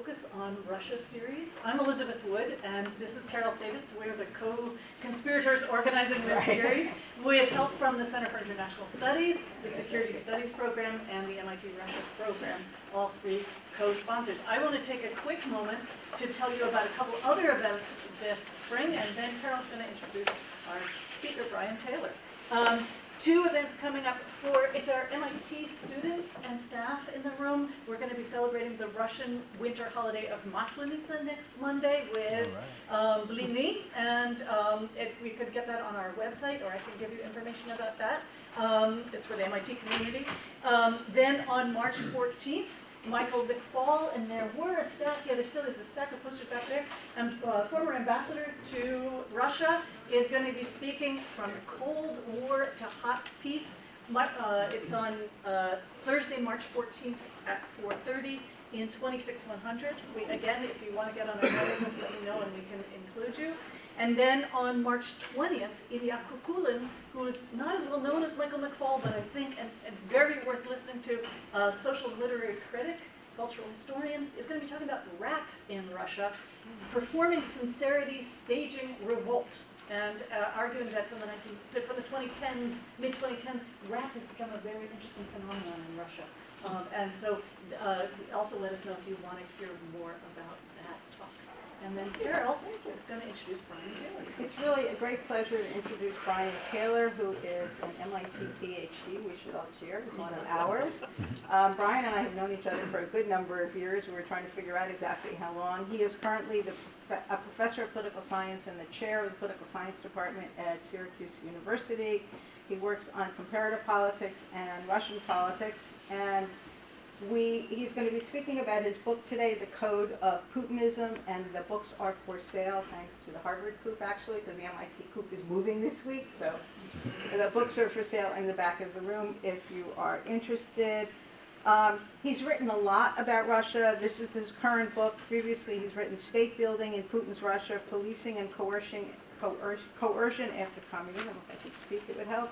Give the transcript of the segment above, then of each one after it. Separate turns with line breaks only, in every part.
Focus on Russia series. I'm Elizabeth Wood, and this is Carol Savitz. We're the co-conspirators organizing this series with help from the Center for International Studies, the Security Studies Program, and the MIT-Russia Program, all three co-sponsors. I want to take a quick moment to tell you about a couple other events this spring, and then Carol's going to introduce our speaker, Brian Taylor. Two events coming up if there are MIT students and staff in the room. We're going to be celebrating the Russian winter holiday of Maslenitsa next Monday with Blini, and we could get that on our website, or I can give you information about that. It's for the MIT community. Then on March 14th, Michael McFaul, and there still is a stack of posters back there, and former ambassador to Russia, is going to be speaking from Cold War to Hot Peace. It's on Thursday, March 14th at 4:30 in 26100. Again, if you want to get on our mailing list, let me know and we can include you. And then on March 20th, Ilya Kukulin, who is not as well known as Michael McFaul, but I think and very worth listening to, a social and literary critic, cultural historian, is going to be talking about rap in Russia, performing sincerity, staging revolt, and arguing that from the 2010s, mid-2010s, rap has become a very interesting phenomenon in Russia. And so also let us know if you want to hear more about that talk. And then Carol is going to introduce Brian Taylor.
It's really a great pleasure to introduce Brian Taylor, who is an MIT Ph.D. We should all cheer. He's one of ours. Brian and I have known each other for a good number of years. We were trying to figure out exactly how long. He is currently a professor of political science and the chair of the political science department at Syracuse University. He works on comparative politics and Russian politics, and he's going to be speaking about his book today, The Code of Putinism, and the books are for sale thanks to the Harvard Coop, actually, because the MIT Coop is moving this week. So the books are for sale in the back of the room if you are interested. He's written a lot about Russia. This is his current book. Previously, he's written State Building in Putin's Russia, Policing and Coercion After Communism. If I could speak, it would help.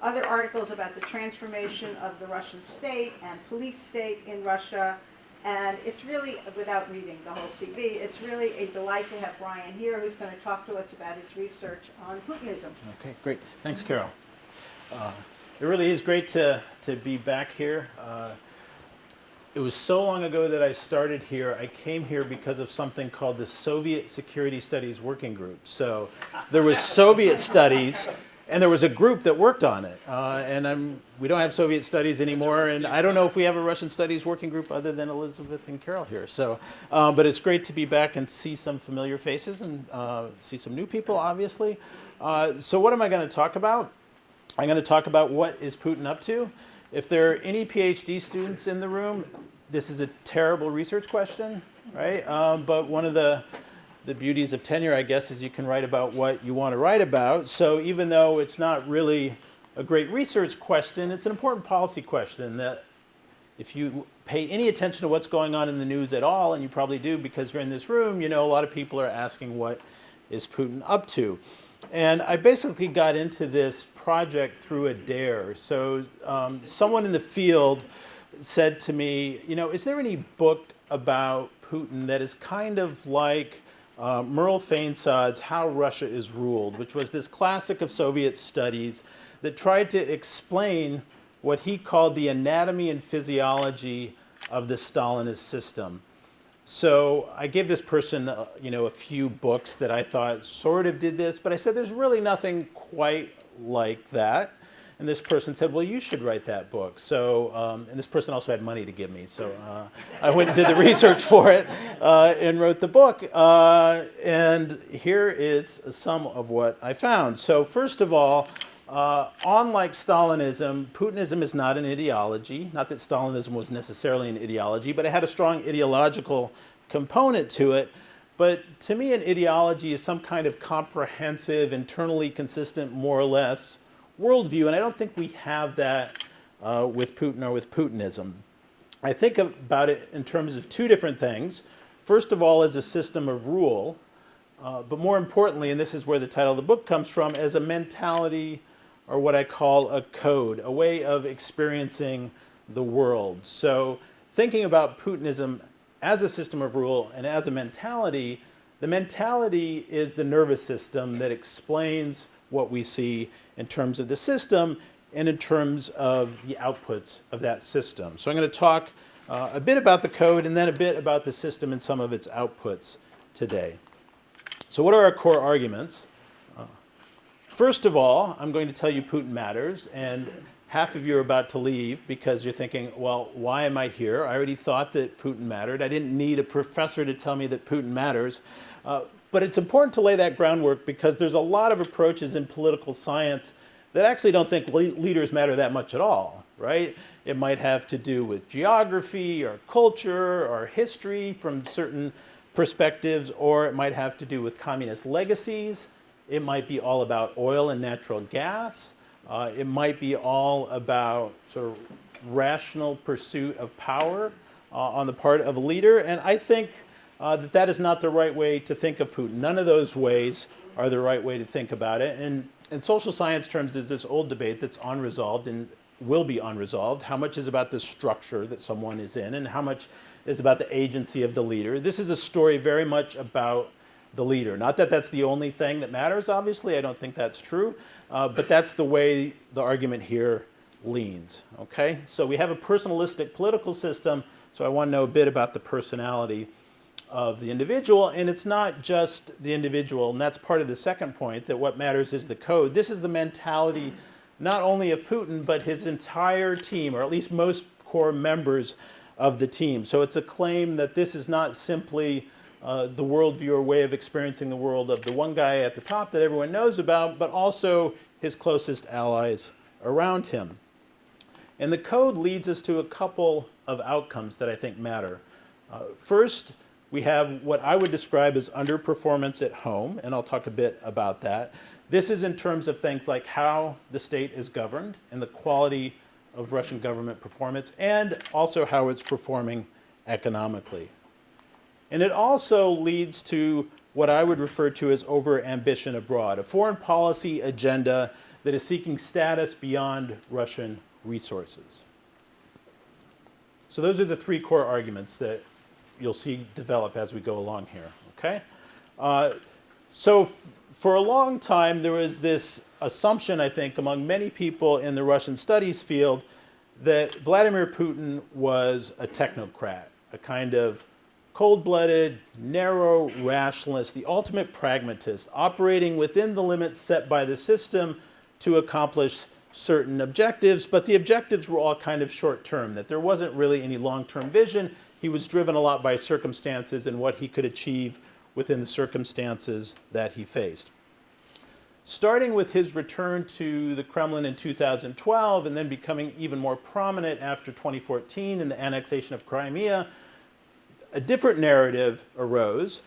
Other articles about the transformation of the Russian state and police state in Russia. And it's really, without reading the whole CV, it's really a delight to have Brian here, who's going to talk to us about his research on Putinism.
Okay, great. Thanks, Carol. It really is great to be back here. It was so long ago that I started here. I came here because of something called the Soviet Security Studies Working Group. So there was Soviet studies, and there was a group that worked on it. We don't have Soviet studies anymore, and I don't know if we have a Russian studies working group other than Elizabeth and Carol here. So, but it's great to be back and see some familiar faces and see some new people, obviously. So what am I going to talk about? I'm going to talk about what is Putin up to. If there are any PhD students in the room, this is a terrible research question, right? But one of the beauties of tenure, I guess, is you can write about what you want to write about. So even though it's not really a great research question, it's an important policy question that if you pay any attention to what's going on in the news at all, and you probably do because you're in this room, you know a lot of people are asking what is Putin up to. And I basically got into this project through a dare. So someone in the field said to me, is there any book about Putin that is kind of like Merle Feinsad's How Russia is Ruled, which was this classic of Soviet studies that tried to explain what he called the anatomy and physiology of the Stalinist system. So I gave this person, a few books that I thought sort of did this, but I said there's really nothing quite like that. And this person said, well, you should write that book. So, and this person also had money to give me, so I went and did the research for it and wrote the book. And here is some of what I found. So first of all, unlike Stalinism, Putinism is not an ideology. Not that Stalinism was necessarily an ideology, but it had a strong ideological component to it. But to me, an ideology is some kind of comprehensive, internally consistent, more or less, worldview. And I don't think we have that with Putin or with Putinism. I think about it in terms of two different things. First of all, as a system of rule, but more importantly, and this is where the title of the book comes from, as a mentality or what I call a code, a way of experiencing the world. So thinking about Putinism as a system of rule and as a mentality, the mentality is the nervous system that explains what we see in terms of the system and in terms of the outputs of that system. So I'm going to talk a bit about the code and then a bit about the system and some of its outputs today. So what are our core arguments? First of all, I'm going to tell you Putin matters, and half of you are about to leave because you're thinking, well, why am I here? I already thought that Putin mattered. I didn't need a professor to tell me that Putin matters. But it's important to lay that groundwork because there's a lot of approaches in political science that actually don't think leaders matter that much at all, right? It might have to do with geography or culture or history from certain perspectives, or it might have to do with communist legacies. It might be all about oil and natural gas. It might be all about sort of rational pursuit of power on the part of a leader. And I think that is not the right way to think of Putin. None of those ways are the right way to think about it. And in social science terms, there's this old debate that's unresolved and will be unresolved. How much is about the structure that someone is in and how much is about the agency of the leader? This is a story very much about the leader. Not that that's the only thing that matters, obviously. I don't think that's true. But that's the way the argument here leans. Okay? So we have a personalistic political system, so I want to know a bit about the personality of the individual, and it's not just the individual, and that's part of the second point, that what matters is the code. This is the mentality not only of Putin, but his entire team, or at least most core members of the team. So it's a claim that this is not simply the worldview or way of experiencing the world of the one guy at the top that everyone knows about, but also his closest allies around him. And the code leads us to a couple of outcomes that I think matter. First, we have what I would describe as underperformance at home, and I'll talk a bit about that. This is in terms of things like how the state is governed and the quality of Russian government performance, and also how it's performing economically. And it also leads to what I would refer to as over-ambition abroad, a foreign policy agenda that is seeking status beyond Russian resources. So those are the three core arguments that you'll see develop as we go along here, okay? For a long time, there was this assumption, I think, among many people in the Russian studies field that Vladimir Putin was a technocrat, a kind of cold-blooded, narrow rationalist, the ultimate pragmatist, operating within the limits set by the system to accomplish certain objectives, but the objectives were all kind of short-term, that there wasn't really any long-term vision. He was driven a lot by circumstances and what he could achieve within the circumstances that he faced. Starting with his return to the Kremlin in 2012 and then becoming even more prominent after 2014 in the annexation of Crimea, a different narrative arose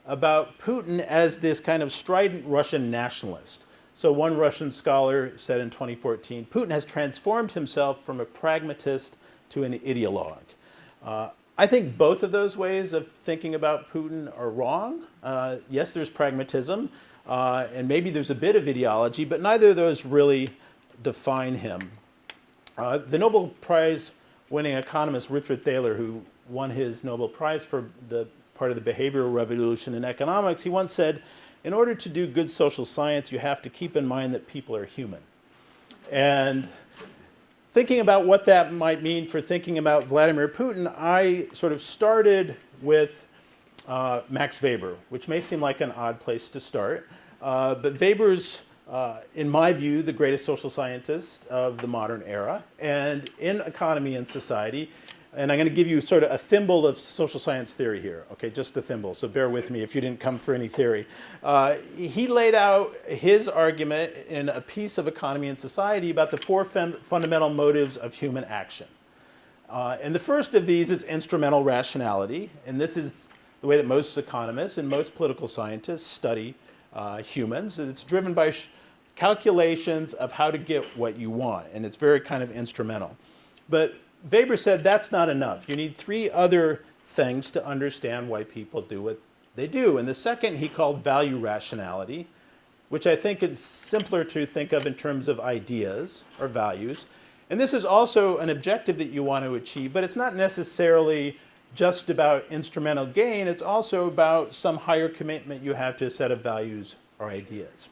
about Putin as this kind of strident Russian nationalist. So one Russian scholar said in 2014, Putin has transformed himself from a pragmatist to an ideologue. I think both of those ways of thinking about Putin are wrong. Yes, there's pragmatism, and maybe there's a bit of ideology, but neither of those really define him. The Nobel Prize-winning economist Richard Thaler, who won his Nobel Prize for the part of the behavioral revolution in economics, he once said, in order to do good social science, you have to keep in mind that people are human. And thinking about what that might mean for thinking about Vladimir Putin, I sort of started with Max Weber, which may seem like an odd place to start. But Weber's, in my view, the greatest social scientist of the modern era. And in economy and society, and I'm going to give you sort of a thimble of social science theory here, okay, just a thimble, so bear with me if you didn't come for any theory. He laid out his argument in a piece of Economy and Society about the four fundamental motives of human action. And the first of these is instrumental rationality, and this is the way that most economists and most political scientists study humans. It's driven by calculations of how to get what you want, and it's very kind of instrumental. But Weber said that's not enough. You need three other things to understand why people do what they do. And the second he called value rationality, which I think is simpler to think of in terms of ideas or values. And this is also an objective that you want to achieve, but it's not necessarily just about instrumental gain. It's also about some higher commitment you have to a set of values or ideas.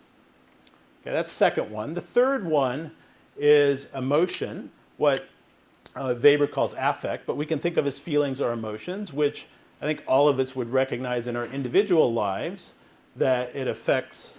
Okay, that's the second one. The third one is emotion, what Weber calls affect, but we can think of as feelings or emotions, which I think all of us would recognize in our individual lives, that it affects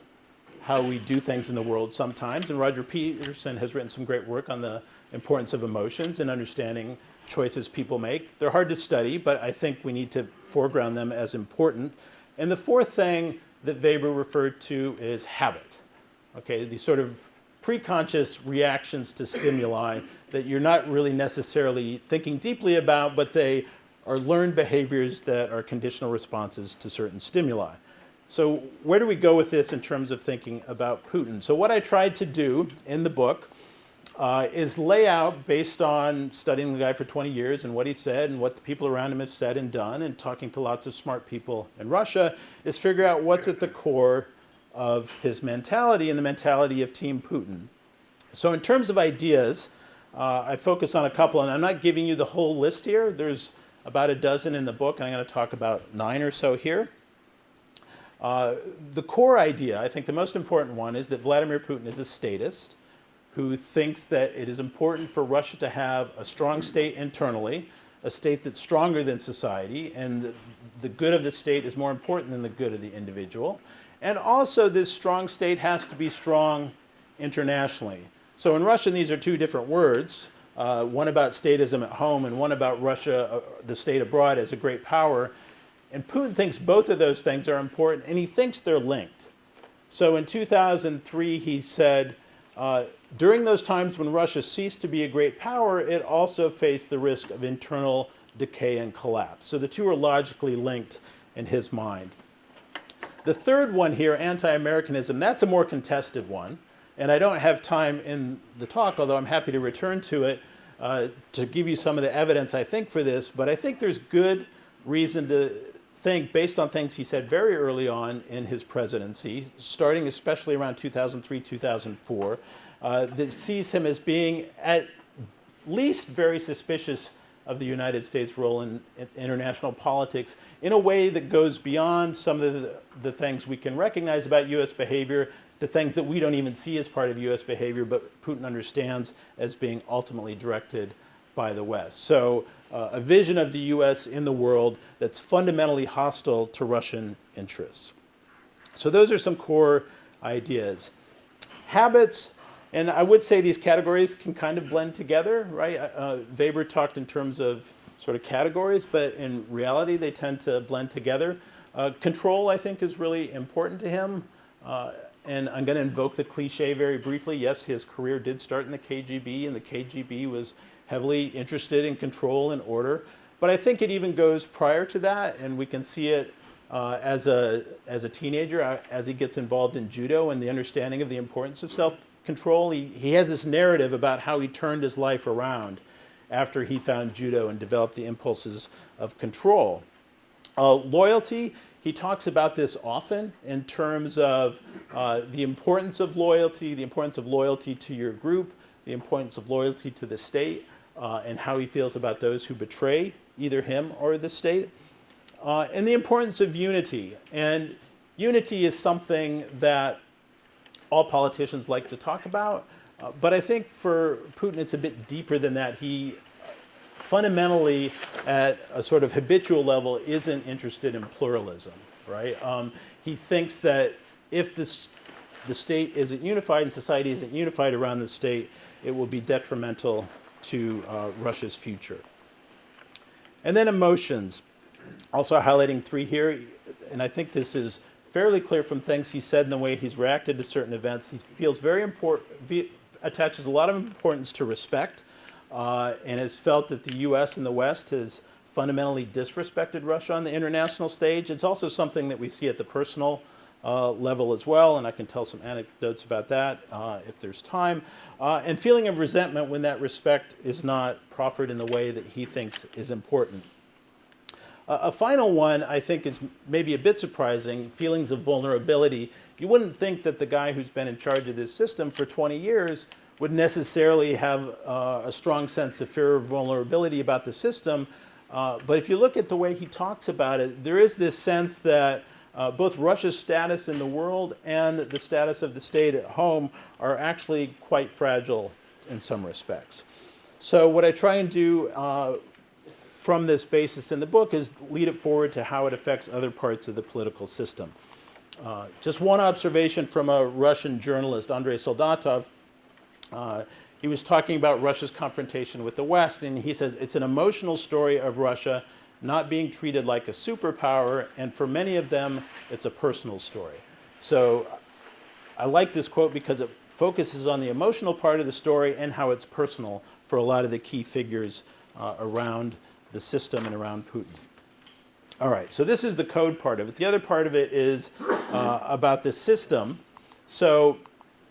how we do things in the world sometimes. And Roger Peterson has written some great work on the importance of emotions and understanding choices people make. They're hard to study, but I think we need to foreground them as important. And the fourth thing that Weber referred to is habit. Okay, these sort of preconscious reactions to stimuli that you're not really necessarily thinking deeply about, but they are learned behaviors that are conditional responses to certain stimuli. So where do we go with this in terms of thinking about Putin? So what I tried to do in the book is lay out, based on studying the guy for 20 years and what he said and what the people around him have said and done and talking to lots of smart people in Russia, is figure out what's at the core of his mentality and the mentality of Team Putin. So in terms of ideas, I focus on a couple, and I'm not giving you the whole list here. There's about a dozen in the book, and I'm going to talk about 9 or so here. The core idea, I think the most important one, is that Vladimir Putin is a statist who thinks that it is important for Russia to have a strong state internally, a state that's stronger than society, and the good of the state is more important than the good of the individual. And also this strong state has to be strong internationally. So in Russian, these are two different words, one about statism at home and one about Russia, the state abroad, as a great power. And Putin thinks both of those things are important, and he thinks they're linked. So in 2003, he said, during those times when Russia ceased to be a great power, it also faced the risk of internal decay and collapse. So the two are logically linked in his mind. The third one here, anti-Americanism, that's a more contested one. And I don't have time in the talk, although I'm happy to return to it, to give you some of the evidence, I think, for this. But I think there's good reason to think, based on things he said very early on in his presidency, starting especially around 2003, 2004, that sees him as being at least very suspicious of the United States' role in international politics in a way that goes beyond some of the things we can recognize about U.S. behavior to things that we don't even see as part of U.S. behavior, but Putin understands as being ultimately directed by the West. So a vision of the U.S. in the world that's fundamentally hostile to Russian interests. So those are some core ideas. Habits, and I would say these categories can kind of blend together, right? Weber talked in terms of sort of categories, but in reality they tend to blend together. Control, I think, is really important to him. And I'm going to invoke the cliche very briefly. Yes, his career did start in the KGB, and the KGB was heavily interested in control and order. But I think it even goes prior to that, and we can see it as a teenager, as he gets involved in judo and the understanding of the importance of self-control. He has this narrative about how he turned his life around after he found judo and developed the impulses of control. Loyalty, he talks about this often in terms of the importance of loyalty to your group, the importance of loyalty to the state, and how he feels about those who betray either him or the state, and the importance of unity. And unity is something that all politicians like to talk about, but I think for Putin it's a bit deeper than that. He fundamentally, at a sort of habitual level, isn't interested in pluralism, right? He thinks that if the state isn't unified and society isn't unified around the state, it will be detrimental to Russia's future. And then emotions, also highlighting 3 here, and I think this is fairly clear from things he said and the way he's reacted to certain events. He feels very important, attaches a lot of importance to respect, and has felt that the U.S. and the West has fundamentally disrespected Russia on the international stage. It's also something that we see at the personal level as well, and I can tell some anecdotes about that if there's time. And feeling of resentment when that respect is not proffered in the way that he thinks is important. A final one, I think, is maybe a bit surprising, feelings of vulnerability. You wouldn't think that the guy who's been in charge of this system for 20 years would necessarily have a strong sense of fear or vulnerability about the system, But if you look at the way he talks about it, there is this sense that both Russia's status in the world and the status of the state at home are actually quite fragile in some respects. So what I try and do from this basis in the book is lead it forward to how it affects other parts of the political system. Just one observation from a Russian journalist, Andrei Soldatov. He was talking about Russia's confrontation with the West, and he says, it's an emotional story of Russia not being treated like a superpower, and for many of them, it's a personal story. So I like this quote because it focuses on the emotional part of the story and how it's personal for a lot of the key figures around the system and around Putin. All right, so this is the code part of it. The other part of it is about the system. So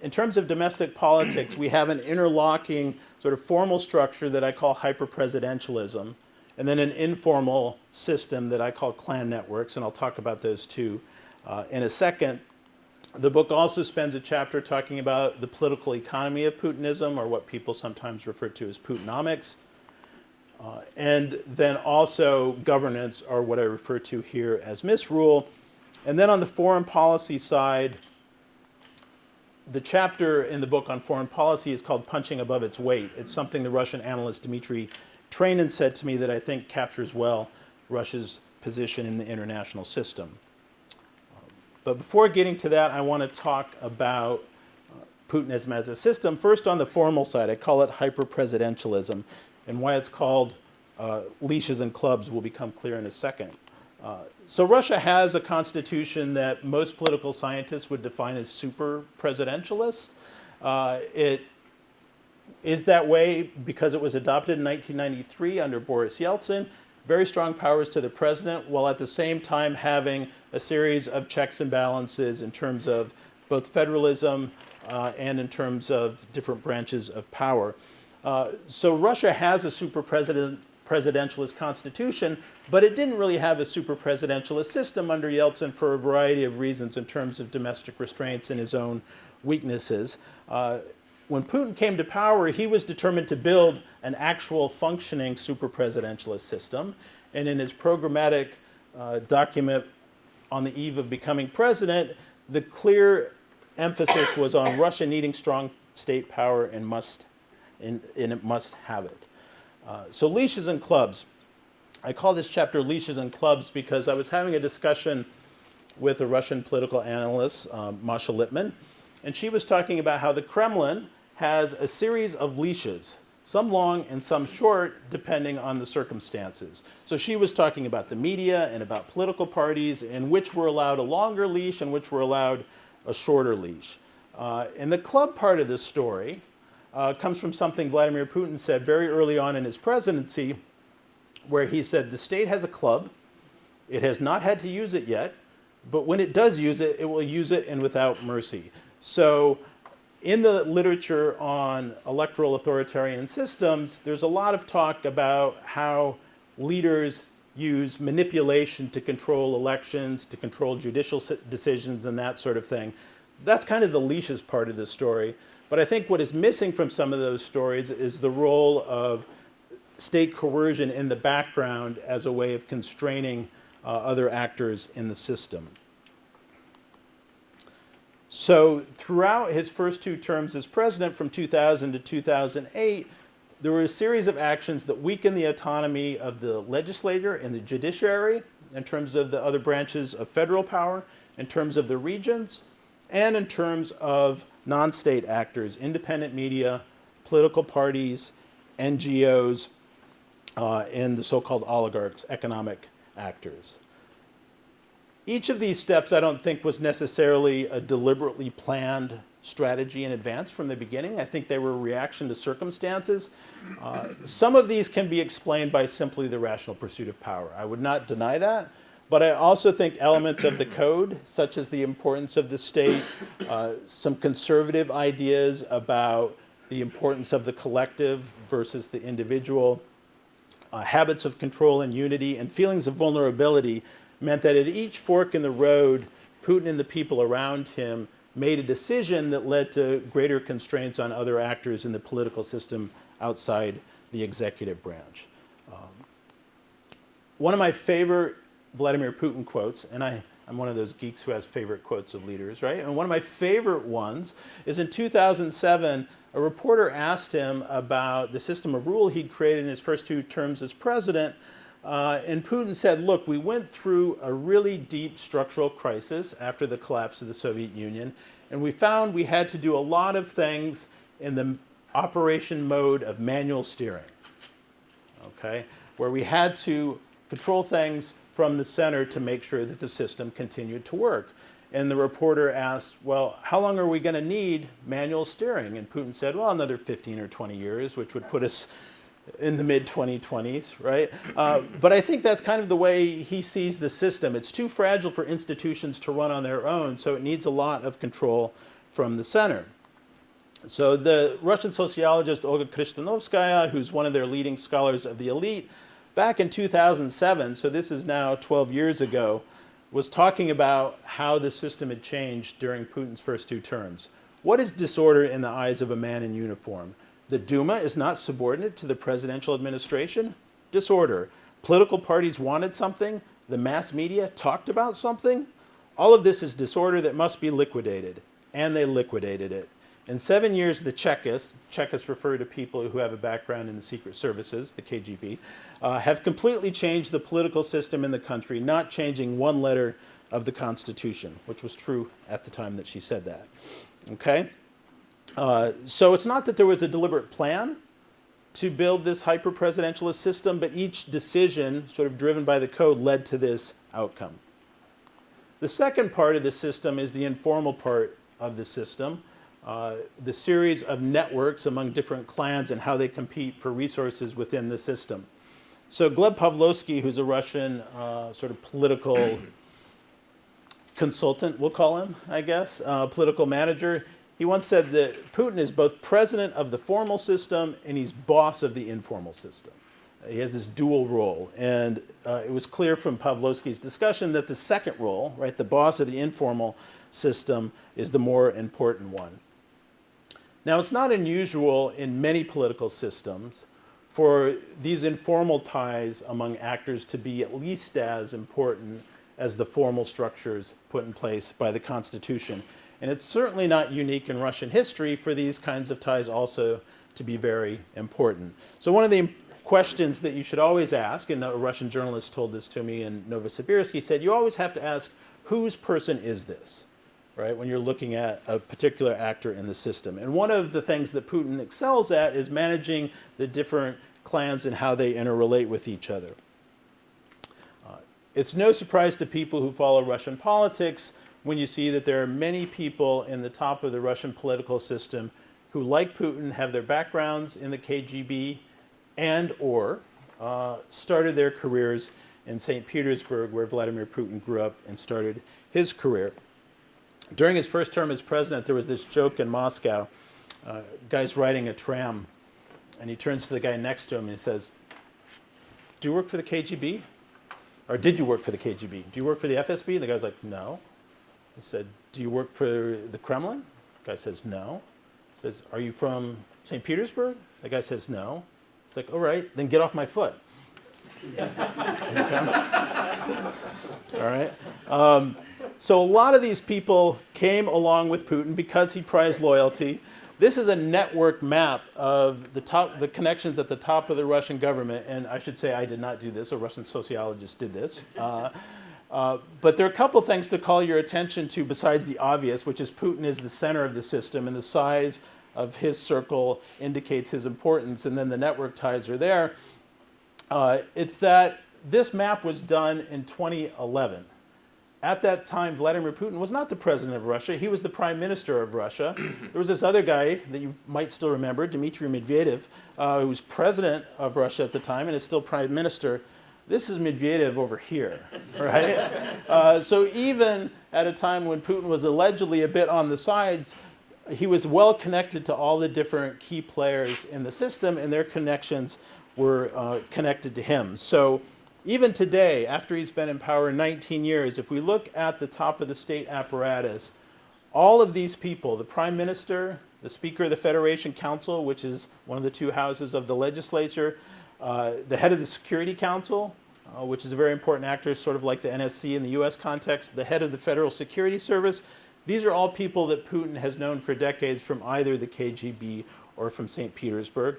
in terms of domestic politics, we have an interlocking sort of formal structure that I call hyper-presidentialism, and then an informal system that I call clan networks, and I'll talk about those two in a second. The book also spends a chapter talking about the political economy of Putinism, or what people sometimes refer to as Putinomics, and then also governance, or what I refer to here as Misrule. And then on the foreign policy side, the chapter in the book on foreign policy is called Punching Above Its Weight. It's something the Russian analyst Dmitry Trainin said to me that I think captures well Russia's position in the international system. But before getting to that, I want to talk about Putinism as a system. First, on the formal side, I call it hyper-presidentialism, and why it's called leashes and clubs will become clear in a second. So Russia has a constitution that most political scientists would define as super-presidentialist. It is that way because it was adopted in 1993 under Boris Yeltsin. Very strong powers to the president, while at the same time having a series of checks and balances in terms of both federalism and in terms of different branches of power. So Russia has a super-presidentialist constitution, but it didn't really have a super-presidentialist system under Yeltsin for a variety of reasons in terms of domestic restraints and his own weaknesses. When Putin came to power, he was determined to build an actual functioning super-presidentialist system. And in his programmatic document on the eve of becoming president, the clear emphasis was on Russia needing strong state power and it must have it. So leashes and clubs. I call this chapter Leashes and Clubs because I was having a discussion with a Russian political analyst, Masha Lippman, and she was talking about how the Kremlin has a series of leashes, some long and some short, depending on the circumstances. So she was talking about the media and about political parties and which were allowed a longer leash and which were allowed a shorter leash. And the club part of this story comes from something Vladimir Putin said very early on in his presidency, where he said, the state has a club, it has not had to use it yet, but when it does use it, it will use it and without mercy. So in the literature on electoral authoritarian systems, there's a lot of talk about how leaders use manipulation to control elections, to control judicial decisions and that sort of thing. That's kind of the leashes part of the story. But I think what is missing from some of those stories is the role of state coercion in the background as a way of constraining other actors in the system. So throughout his first two terms as president from 2000 to 2008, there were a series of actions that weakened the autonomy of the legislature and the judiciary in terms of the other branches of federal power, in terms of the regions, and in terms of non-state actors, independent media, political parties, NGOs, and the so-called oligarchs, economic actors. Each of these steps, I don't think, was necessarily a deliberately planned strategy in advance from the beginning. I think they were a reaction to circumstances. Some of these can be explained by simply the rational pursuit of power. I would not deny that. But I also think elements of the code, such as the importance of the state, some conservative ideas about the importance of the collective versus the individual, habits of control and unity, and feelings of vulnerability meant that at each fork in the road, Putin and the people around him made a decision that led to greater constraints on other actors in the political system outside the executive branch. one of my favorite Vladimir Putin quotes, and I'm one of those geeks who has favorite quotes of leaders, right? And one of my favorite ones is in 2007, a reporter asked him about the system of rule he'd created in his first 2 terms as president. And Putin said, look, we went through a really deep structural crisis after the collapse of the Soviet Union, and we found we had to do a lot of things in the operation mode of manual steering, okay, where we had to control things from the center to make sure that the system continued to work. And the reporter asked, well, how long are we going to need manual steering? And Putin said, well, another 15 or 20 years, which would put us in the mid-2020s, right? But I think that's kind of the way he sees the system. It's too fragile for institutions to run on their own, so it needs a lot of control from the center. So the Russian sociologist Olga Kristianovskaya, who's one of their leading scholars of the elite, back in 2007, so this is now 12 years ago, was talking about how the system had changed during Putin's first 2 terms. What is disorder in the eyes of a man in uniform? The Duma is not subordinate to the presidential administration? Disorder. Political parties wanted something? The mass media talked about something? All of this is disorder that must be liquidated. And they liquidated it. In 7 years, the Chekists refer to people who have a background in the secret services, the KGB, have completely changed the political system in the country, not changing one letter of the Constitution, which was true at the time that she said that. Okay? So it's not that there was a deliberate plan to build this hyper-presidentialist system, but each decision, sort of driven by the code, led to this outcome. The second part of the system is the informal part of the system. The series of networks among different clans and how they compete for resources within the system. So Gleb Pavlovsky, who's a Russian sort of political consultant, we'll call him, I guess, political manager, he once said that Putin is both president of the formal system and he's boss of the informal system. He has this dual role. And it was clear from Pavlovsky's discussion that the second role, right, the boss of the informal system, is the more important one. Now, it's not unusual in many political systems for these informal ties among actors to be at least as important as the formal structures put in place by the Constitution. And it's certainly not unique in Russian history for these kinds of ties also to be very important. So one of the questions that you should always ask, and a Russian journalist told this to me in Novosibirsk, he said, you always have to ask, whose person is this? Right, when you're looking at a particular actor in the system. And one of the things that Putin excels at is managing the different clans and how they interrelate with each other. It's no surprise to people who follow Russian politics when you see that there are many people in the top of the Russian political system who, like Putin, have their backgrounds in the KGB and or started their careers in St. Petersburg, where Vladimir Putin grew up and started his career. During his first term as president, there was this joke in Moscow. Guy's riding a tram, and he turns to the guy next to him and he says, do you work for the KGB? Or did you work for the KGB? Do you work for the FSB? The guy's like, no. He said, do you work for the Kremlin? The guy says, no. He says, are you from St. Petersburg? The guy says, no. He's like, all right, then get off my foot. Okay. All right. So a lot of these people came along with Putin because he prized loyalty. This is a network map of the connections at the top of the Russian government. And I should say I did not do this. A Russian sociologist did this. But there are a couple things to call your attention to besides the obvious, which is Putin is the center of the system, and the size of his circle indicates his importance, and then the network ties are there. It's that this map was done in 2011. At that time, Vladimir Putin was not the president of Russia. He was the prime minister of Russia. There was this other guy that you might still remember, Dmitry Medvedev, who was president of Russia at the time and is still prime minister. This is Medvedev over here, right? So even at a time when Putin was allegedly a bit on the sides, he was well connected to all the different key players in the system, and their connections were connected to him. So even today, after he's been in power 19 years, if we look at the top of the state apparatus, all of these people, the prime minister, the speaker of the Federation Council, which is one of the two houses of the legislature, the head of the Security Council, which is a very important actor, sort of like the M.Sc in the US context, the head of the Federal Security Service. These are all people that Putin has known for decades from either the KGB or from St. Petersburg.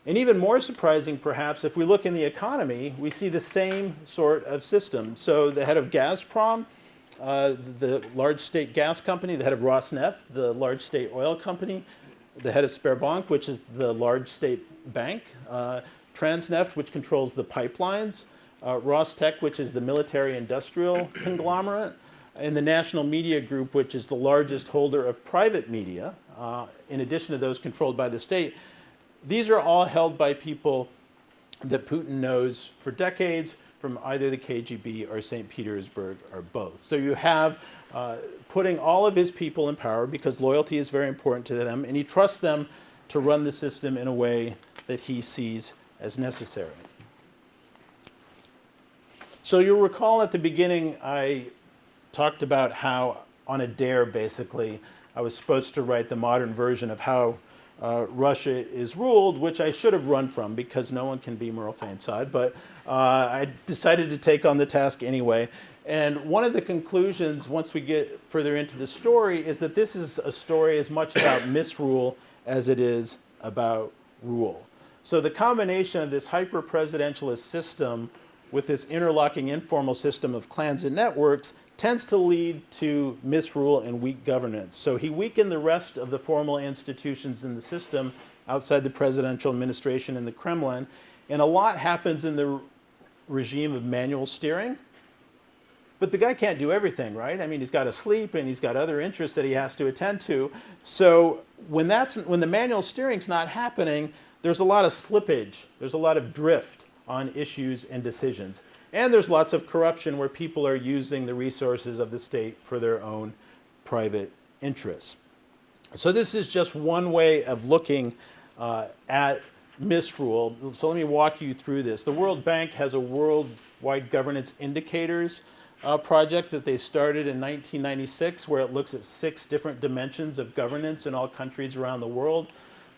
And even more surprising, perhaps, if we look in the economy, we see the same sort of system. So the head of Gazprom, the large state gas company, the head of Rosneft, the large state oil company, the head of Sberbank, which is the large state bank, Transneft, which controls the pipelines, Rostec, which is the military-industrial conglomerate, and the National Media Group, which is the largest holder of private media, in addition to those controlled by the state. These are all held by people that Putin knows for decades from either the KGB or St. Petersburg or both. So you have putting all of his people in power because loyalty is very important to them, and he trusts them to run the system in a way that he sees as necessary. So you'll recall at the beginning I talked about how on a dare, basically, I was supposed to write the modern version of how Russia is ruled, which I should have run from because no one can be Merle Feinside, but I decided to take on the task anyway. And one of the conclusions, once we get further into the story, is that this is a story as much about misrule as it is about rule. So the combination of this hyper-presidentialist system with this interlocking informal system of clans and networks tends to lead to misrule and weak governance. So he weakened the rest of the formal institutions in the system outside the presidential administration and the Kremlin. And a lot happens in the regime of manual steering. But the guy can't do everything, right? I mean, he's got to sleep and he's got other interests that he has to attend to. So when the manual steering's not happening, there's a lot of slippage. There's a lot of drift on issues and decisions. And there's lots of corruption where people are using the resources of the state for their own private interests. So this is just one way of looking at misrule. So let me walk you through this. The World Bank has a worldwide governance indicators project that they started in 1996 where it looks at 6 different dimensions of governance in all countries around the world.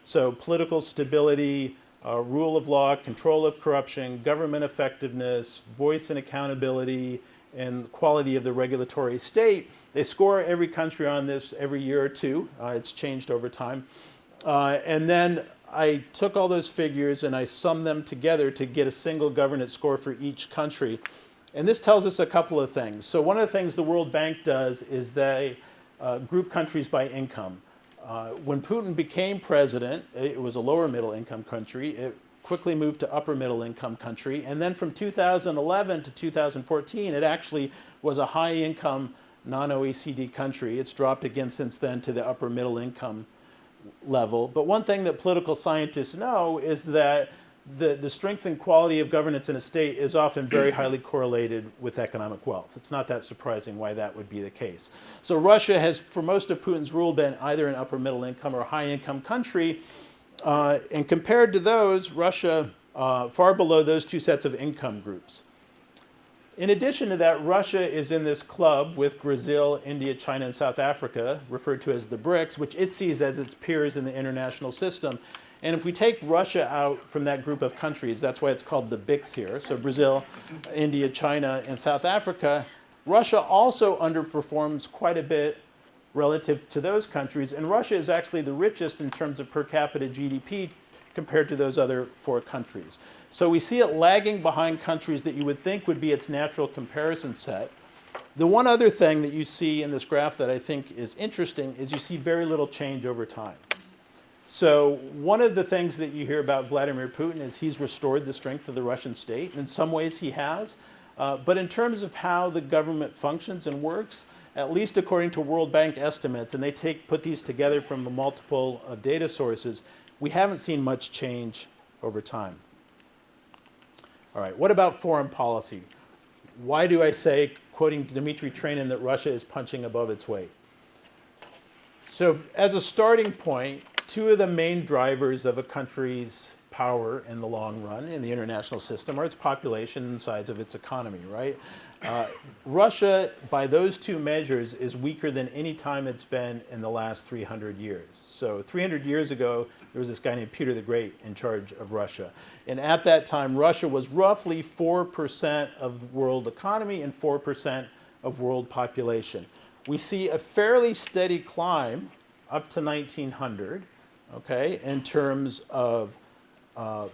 So political stability, rule of law, control of corruption, government effectiveness, voice and accountability, and quality of the regulatory state. They score every country on this every year or two. It's changed over time. And then I took all those figures and I summed them together to get a single governance score for each country. And this tells us a couple of things. So one of the things the World Bank does is they group countries by income. When Putin became president, it was a lower middle income country. It quickly moved to upper middle income country. And then from 2011 to 2014, it actually was a high income non-OECD country. It's dropped again since then to the upper middle income level. But one thing that political scientists know is that the strength and quality of governance in a state is often very highly correlated with economic wealth. It's not that surprising why that would be the case. So Russia has, for most of Putin's rule, been either an upper middle income or high income country. And compared to those, Russia far below those two sets of income groups. In addition to that, Russia is in this club with Brazil, India, China, and South Africa, referred to as the BRICS, which it sees as its peers in the international system. And if we take Russia out from that group of countries, that's why it's called the BRICS here, so Brazil, India, China, and South Africa, Russia also underperforms quite a bit relative to those countries. And Russia is actually the richest in terms of per capita GDP compared to those other 4 countries. So we see it lagging behind countries that you would think would be its natural comparison set. The one other thing that you see in this graph that I think is interesting is you see very little change over time. So one of the things that you hear about Vladimir Putin is he's restored the strength of the Russian state. In some ways he has. But in terms of how the government functions and works, at least according to World Bank estimates, and they put these together from multiple data sources, we haven't seen much change over time. All right, what about foreign policy? Why do I say, quoting Dmitry Trenin, that Russia is punching above its weight? So as a starting point, 2 of the main drivers of a country's power in the long run in the international system are its population and the size of its economy, right? Russia, by those two measures, is weaker than any time it's been in the last 300 years. So 300 years ago, there was this guy named Peter the Great in charge of Russia. And at that time, Russia was roughly 4% of the world economy and 4% of world population. We see a fairly steady climb up to 1900, okay, in terms of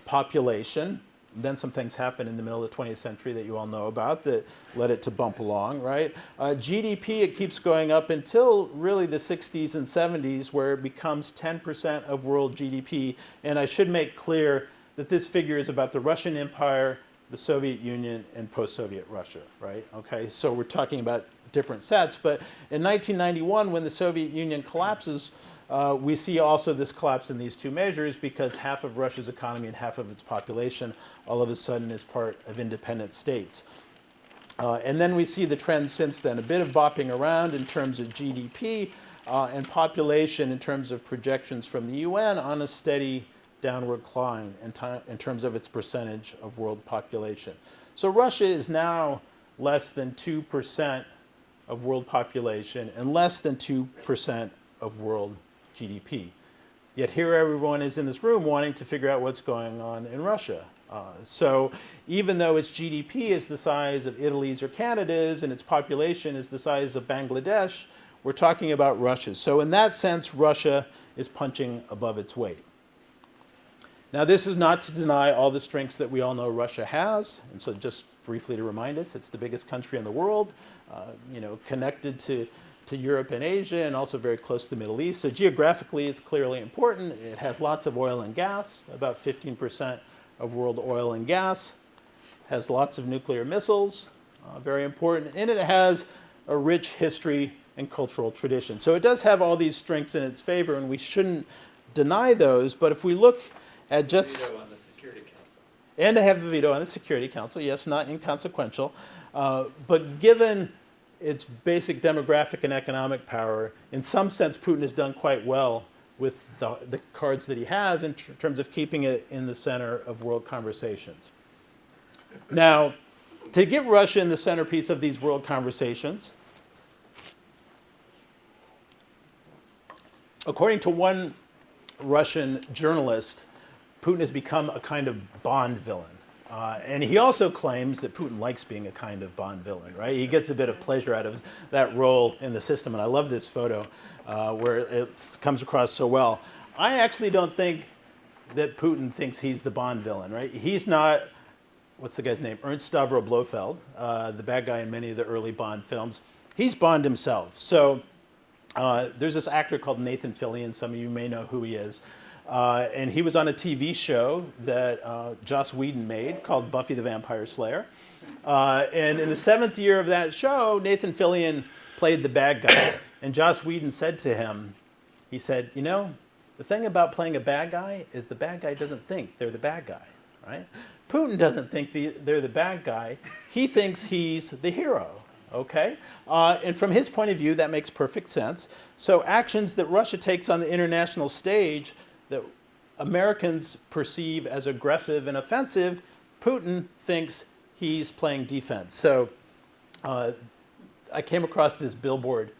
population. Then some things happened in the middle of the 20th century that you all know about that led it to bump along, right? GDP, it keeps going up until really the 60s and 70s, where it becomes 10% of world GDP. And I should make clear that this figure is about the Russian Empire, the Soviet Union, and post-Soviet Russia, right? Okay, so we're talking about different sets. But in 1991, when the Soviet Union collapses, we see also this collapse in these two measures because half of Russia's economy and half of its population all of a sudden is part of independent states. And then we see the trend since then, a bit of bopping around in terms of GDP and population in terms of projections from the UN on a steady downward climb in terms of its percentage of world population. So Russia is now less than 2% of world population and less than 2% of world GDP. Yet here everyone is in this room wanting to figure out what's going on in Russia. So even though its GDP is the size of Italy's or Canada's and its population is the size of Bangladesh, we're talking about Russia. So in that sense, Russia is punching above its weight. Now this is not to deny all the strengths that we all know Russia has. And so just briefly to remind us, it's the biggest country in the world, connected to Europe and Asia, and also very close to the Middle East. So geographically, it's clearly important. It has lots of oil and gas, about 15% of world oil and gas. Has lots of nuclear missiles, very important. And it has a rich history and cultural tradition. So it does have all these strengths in its favor, and we shouldn't deny those. But if we look at just...
Veto on the Security Council.
And they have the veto on the Security Council, yes, not inconsequential. But given its basic demographic and economic power, in some sense, Putin has done quite well with the cards that he has in terms of keeping it in the center of world conversations. Now, to get Russia in the centerpiece of these world conversations, according to one Russian journalist, Putin has become a kind of Bond villain. And he also claims that Putin likes being a kind of Bond villain, right? He gets a bit of pleasure out of that role in the system. And I love this photo where it comes across so well. I actually don't think that Putin thinks he's the Bond villain, right? He's not, what's the guy's name? Ernst Stavro Blofeld, the bad guy in many of the early Bond films. He's Bond himself. So there's this actor called Nathan Fillion. Some of you may know who he is. And he was on a TV show that Joss Whedon made called Buffy the Vampire Slayer. And in the 7th year of that show, Nathan Fillion played the bad guy. And Joss Whedon said to him, he said, you know, the thing about playing a bad guy is the bad guy doesn't think they're the bad guy, right? Putin doesn't think they're the bad guy. He thinks he's the hero, okay? And from his point of view, that makes perfect sense. So actions that Russia takes on the international stage that Americans perceive as aggressive and offensive, Putin thinks he's playing defense. So I came across this billboard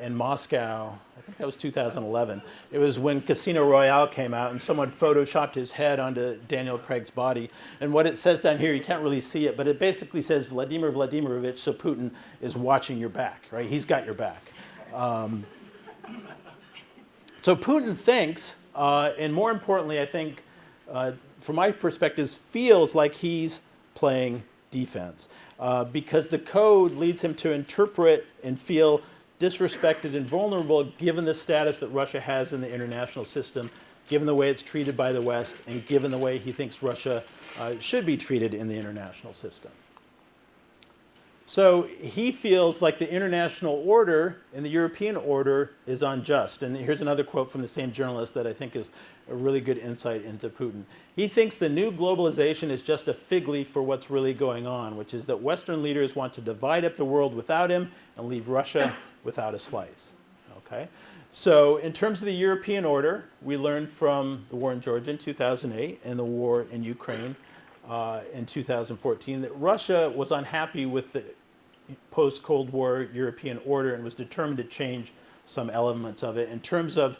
in Moscow, I think that was 2011. It was when Casino Royale came out and someone photoshopped his head onto Daniel Craig's body. And what it says down here, you can't really see it, but it basically says Vladimir Vladimirovich, so Putin is watching your back, right? He's got your back. So Putin thinks, and more importantly, I think, from my perspective, feels like he's playing defense because the code leads him to interpret and feel disrespected and vulnerable given the status that Russia has in the international system, given the way it's treated by the West, and given the way he thinks Russia should be treated in the international system. So he feels like the international order and the European order is unjust. And here's another quote from the same journalist that I think is a really good insight into Putin. He thinks the new globalization is just a fig leaf for what's really going on, which is that Western leaders want to divide up the world without him and leave Russia without a slice. Okay? So in terms of the European order, we learned from the war in Georgia in 2008 and the war in Ukraine in 2014 that Russia was unhappy with the post-Cold War European order and was determined to change some elements of it in terms of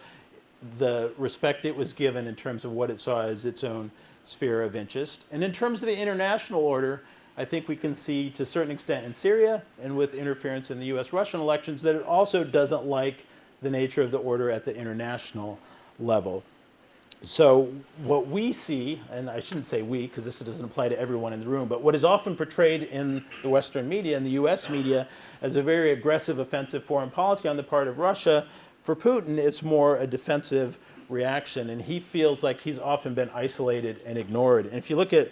the respect it was given in terms of what it saw as its own sphere of interest. And in terms of the international order, I think we can see to a certain extent in Syria and with interference in the US-Russian elections that it also doesn't like the nature of the order at the international level. So what we see, and I shouldn't say we because this doesn't apply to everyone in the room, but what is often portrayed in the Western media and the US media as a very aggressive, offensive foreign policy on the part of Russia, for Putin it's more a defensive reaction, and he feels like he's often been isolated and ignored. And if you look at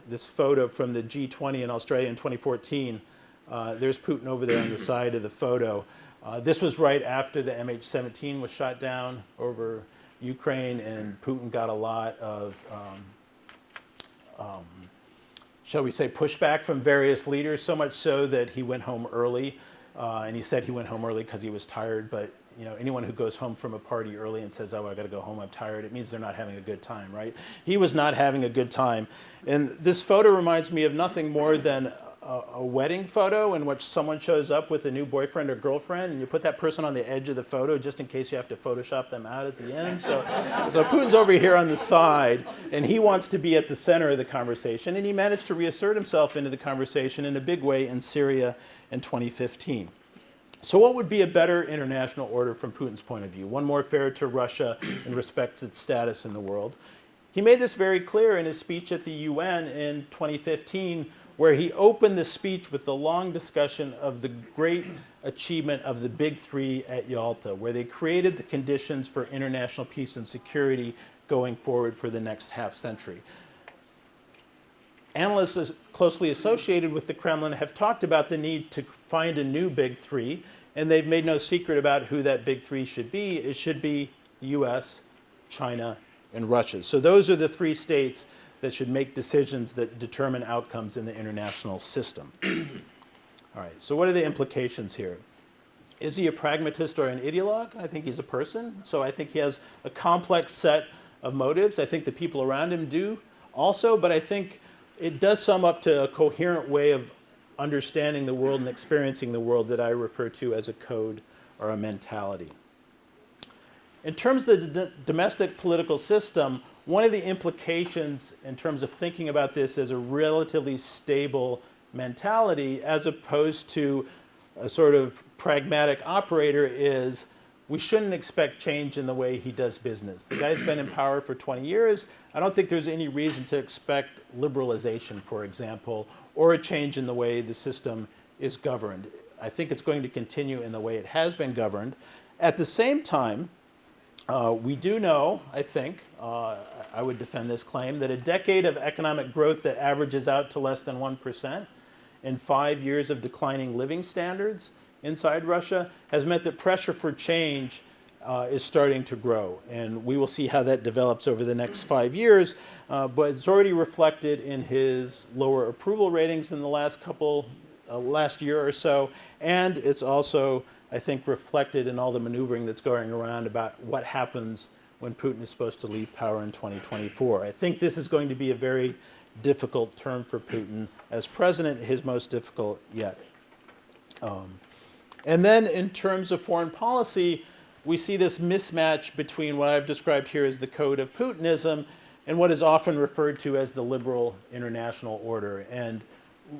this photo from the G20 in Australia in 2014, there's Putin over there on the side of the photo. This was right after the MH17 was shot down over Ukraine, and Putin got a lot of, shall we say, pushback from various leaders, so much so that he went home early. And he said he went home early because he was tired, but you know, anyone who goes home from a party early and says, oh, I got to go home, I'm tired, it means they're not having a good time, right? He was not having a good time. And this photo reminds me of nothing more than a wedding photo in which someone shows up with a new boyfriend or girlfriend, and you put that person on the edge of the photo just in case you have to Photoshop them out at the end. So Putin's over here on the side, and he wants to be at the center of the conversation, and he managed to reassert himself into the conversation in a big way in Syria in 2015. So what would be a better international order from Putin's point of view? One more fair to Russia in respect to its status in the world. He made this very clear in his speech at the UN in 2015, where he opened the speech with the long discussion of the great achievement of the Big Three at Yalta, where they created the conditions for international peace and security going forward for the next half century. Analysts closely associated with the Kremlin have talked about the need to find a new Big Three, and they've made no secret about who that Big Three should be. It should be the US, China, and Russia. So those are the three states that should make decisions that determine outcomes in the international system. All right, so what are the implications here? Is he a pragmatist or an ideologue? I think he's a person. So I think he has a complex set of motives. I think the people around him do also, but I think it does sum up to a coherent way of understanding the world and experiencing the world that I refer to as a code or a mentality. In terms of the domestic political system, one of the implications in terms of thinking about this as a relatively stable mentality as opposed to a sort of pragmatic operator is we shouldn't expect change in the way he does business. The guy's been in power for 20 years. I don't think there's any reason to expect liberalization, for example, or a change in the way the system is governed. I think it's going to continue in the way it has been governed. At the same time, we do know, I think, I would defend this claim, that a decade of economic growth that averages out to less than 1% and 5 years of declining living standards inside Russia has meant that pressure for change is starting to grow. And we will see how that develops over the next 5 years, but it's already reflected in his lower approval ratings in the last year or so, and it's also, I think, reflected in all the maneuvering that's going around about what happens when Putin is supposed to leave power in 2024. I think this is going to be a very difficult term for Putin as president, his most difficult yet. And then in terms of foreign policy, we see this mismatch between what I've described here as the code of Putinism and what is often referred to as the liberal international order. And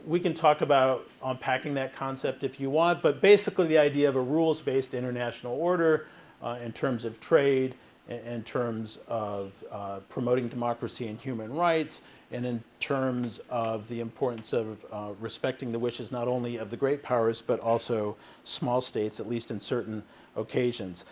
we can talk about unpacking that concept if you want, but basically the idea of a rules-based international order in terms of trade, in terms of promoting democracy and human rights, and in terms of the importance of respecting the wishes not only of the great powers, but also small states, at least in certain occasions.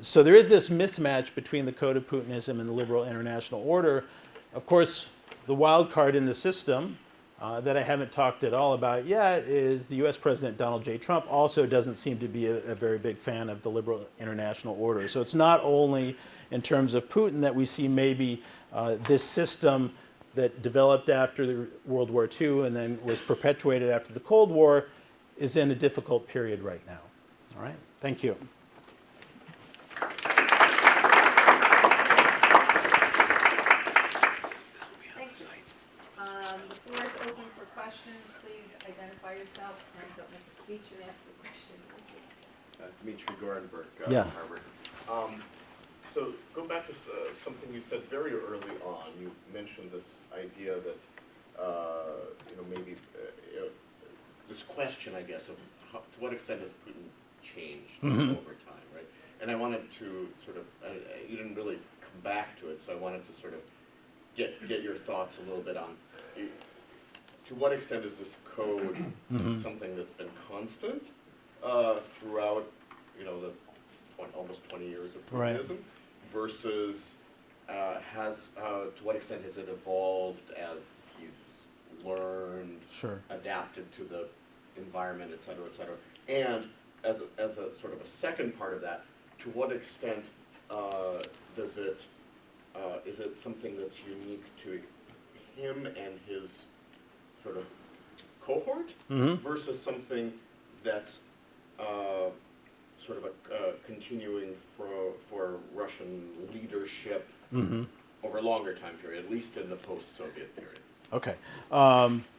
So there is this mismatch between the code of Putinism and the liberal international order. Of course, the wild card in the system that I haven't talked at all about yet is the US President Donald J. Trump also doesn't seem to be a very big fan of the liberal international order. So it's not only in terms of Putin that we see maybe this system that developed after the World War II and then was perpetuated after the Cold War is in a difficult period right now. All right, thank you.
yourself and don't make a speech and ask a question.
Dmitry Gorenberg,
Yeah.
Harvard. So go back to something you said very early on. You mentioned this idea that, maybe this question, I guess, of to what extent has Putin changed over time, right? And I wanted to sort of, you didn't really come back to it, so I wanted to sort of get your thoughts a little bit on, to what extent is this code something that's been constant throughout, the almost 20 years of Putinism, versus to what extent has it evolved as he's learned, adapted to the environment, et cetera, and as a sort of a second part of that, to what extent is it something that's unique to him and his sort of cohort versus something that's sort of a continuing for Russian leadership over a longer time period, at least in the post-Soviet period?
Okay,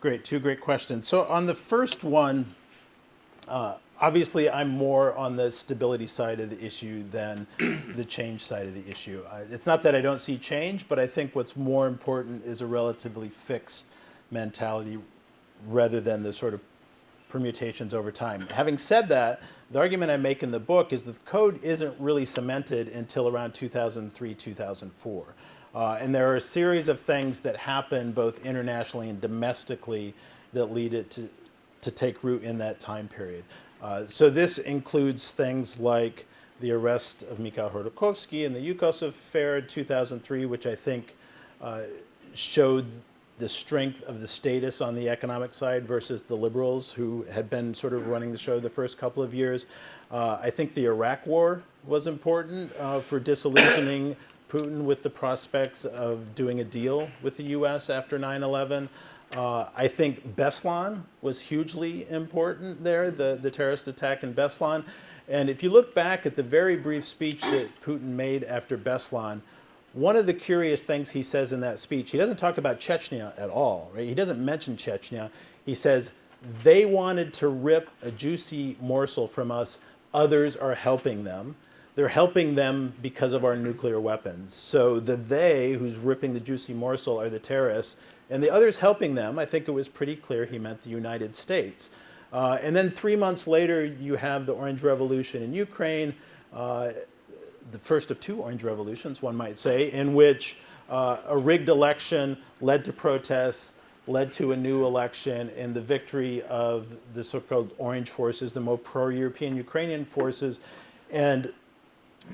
great. Two great questions. So on the first one, obviously I'm more on the stability side of the issue than the change side of the issue. It's not that I don't see change, but I think what's more important is a relatively fixed mentality rather than the sort of permutations over time. Having said that, the argument I make in the book is that the code isn't really cemented until around 2003, 2004. And there are a series of things that happen both internationally and domestically that lead it to take root in that time period. So this includes things like the arrest of Mikhail Khodorkovsky in the Yukos affair in 2003, which I think showed the strength of the status on the economic side versus the liberals who had been sort of running the show the first couple of years. I think the Iraq War was important for disillusioning Putin with the prospects of doing a deal with the U.S. after 9/11. I think Beslan was hugely important there, the terrorist attack in Beslan. And if you look back at the very brief speech that Putin made after Beslan, one of the curious things he says in that speech, he doesn't talk about Chechnya at all, right? He doesn't mention Chechnya. He says, they wanted to rip a juicy morsel from us. Others are helping them. They're helping them because of our nuclear weapons. So the they who's ripping the juicy morsel are the terrorists. And the others helping them, I think it was pretty clear he meant the United States. And then 3 months later, you have the Orange Revolution in Ukraine, the first of two Orange Revolutions, one might say, in which a rigged election led to protests, led to a new election, and the victory of the so-called Orange forces, the more pro-European Ukrainian forces. And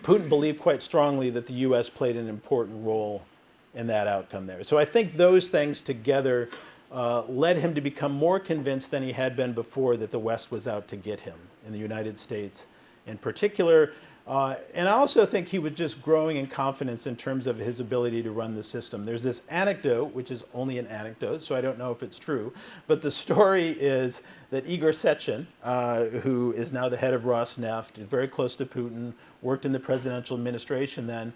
Putin believed quite strongly that the U.S. played an important role in that outcome there. So I think those things together led him to become more convinced than he had been before that the West was out to get him, in the United States in particular. And I also think he was just growing in confidence in terms of his ability to run the system. There's this anecdote, which is only an anecdote, so I don't know if it's true, but the story is that Igor Sechin, who is now the head of Rosneft, very close to Putin, worked in the presidential administration then.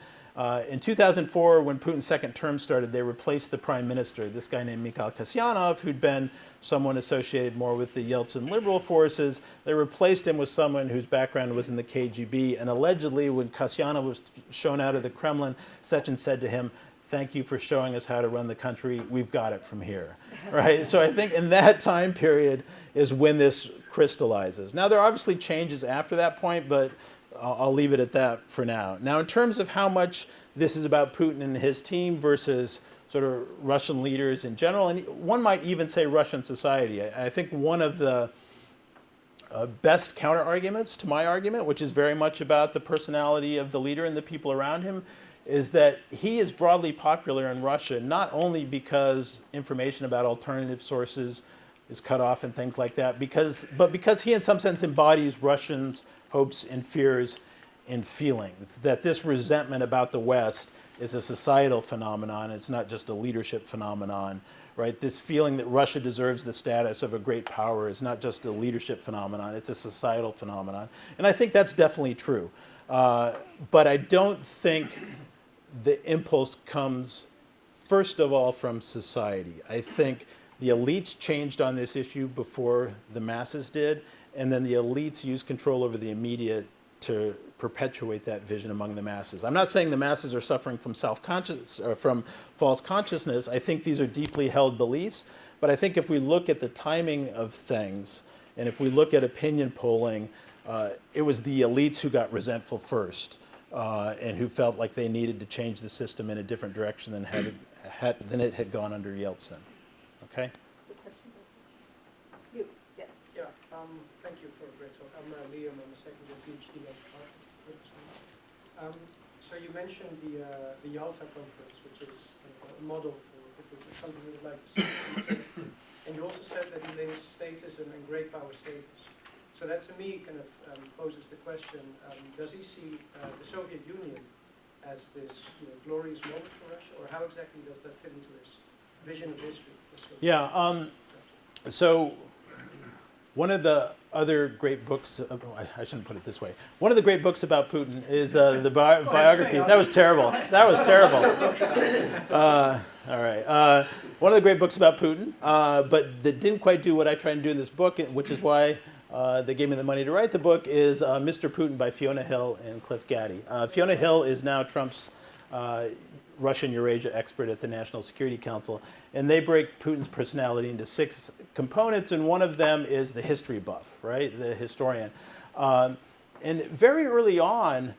In 2004, when Putin's second term started, they replaced the prime minister, this guy named Mikhail Kasyanov, who'd been someone associated more with the Yeltsin liberal forces. They replaced him with someone whose background was in the KGB. And allegedly, when Kasyanov was shown out of the Kremlin, Sechin said to him, "Thank you for showing us how to run the country. We've got it from here." Right? So I think in that time period is when this crystallizes. Now, there are obviously changes after that point, but I'll leave it at that for now. Now, in terms of how much this is about Putin and his team versus sort of Russian leaders in general, and one might even say Russian society, I think one of the best counter-arguments to my argument, which is very much about the personality of the leader and the people around him, is that he is broadly popular in Russia, not only because information about alternative sources is cut off and things like that, but because he in some sense embodies Russians' hopes and fears and feelings, that this resentment about the West is a societal phenomenon, it's not just a leadership phenomenon, right? This feeling that Russia deserves the status of a great power is not just a leadership phenomenon, it's a societal phenomenon. And I think that's definitely true. But I don't think the impulse comes, first of all, from society. I think the elites changed on this issue before the masses did, and then the elites used control over the immediate to perpetuate that vision among the masses. I'm not saying the masses are suffering from self-conscious or from false consciousness. I think these are deeply held beliefs, but I think if we look at the timing of things, and if we look at opinion polling, it was the elites who got resentful first, and who felt like they needed to change the system in a different direction than it had gone under Yeltsin. Okay?
You, yes.
Yeah, thank you for a great talk. I'm Liam, I'm a second year Ph.D. at Harvard. So you mentioned the Yalta conference, which is a model for this, it's something we would like to see. And you also said that he links statism and great power status. So that to me kind of poses the question, does he see the Soviet Union as this glorious moment for Russia, or how exactly does that fit into his vision of history?
Yeah, so one of the other great books, I shouldn't put it this way, one of the great books about Putin is the biography. That was terrible. That was terrible. All right. One of the great books about Putin, but that didn't quite do what I tried to do in this book, which is why they gave me the money to write the book, is Mr. Putin by Fiona Hill and Cliff Gaddy. Fiona Hill is now Trump's Russian Eurasia expert at the National Security Council, and they break Putin's personality into 6 components, and one of them is the history buff, right, the historian. And very early on,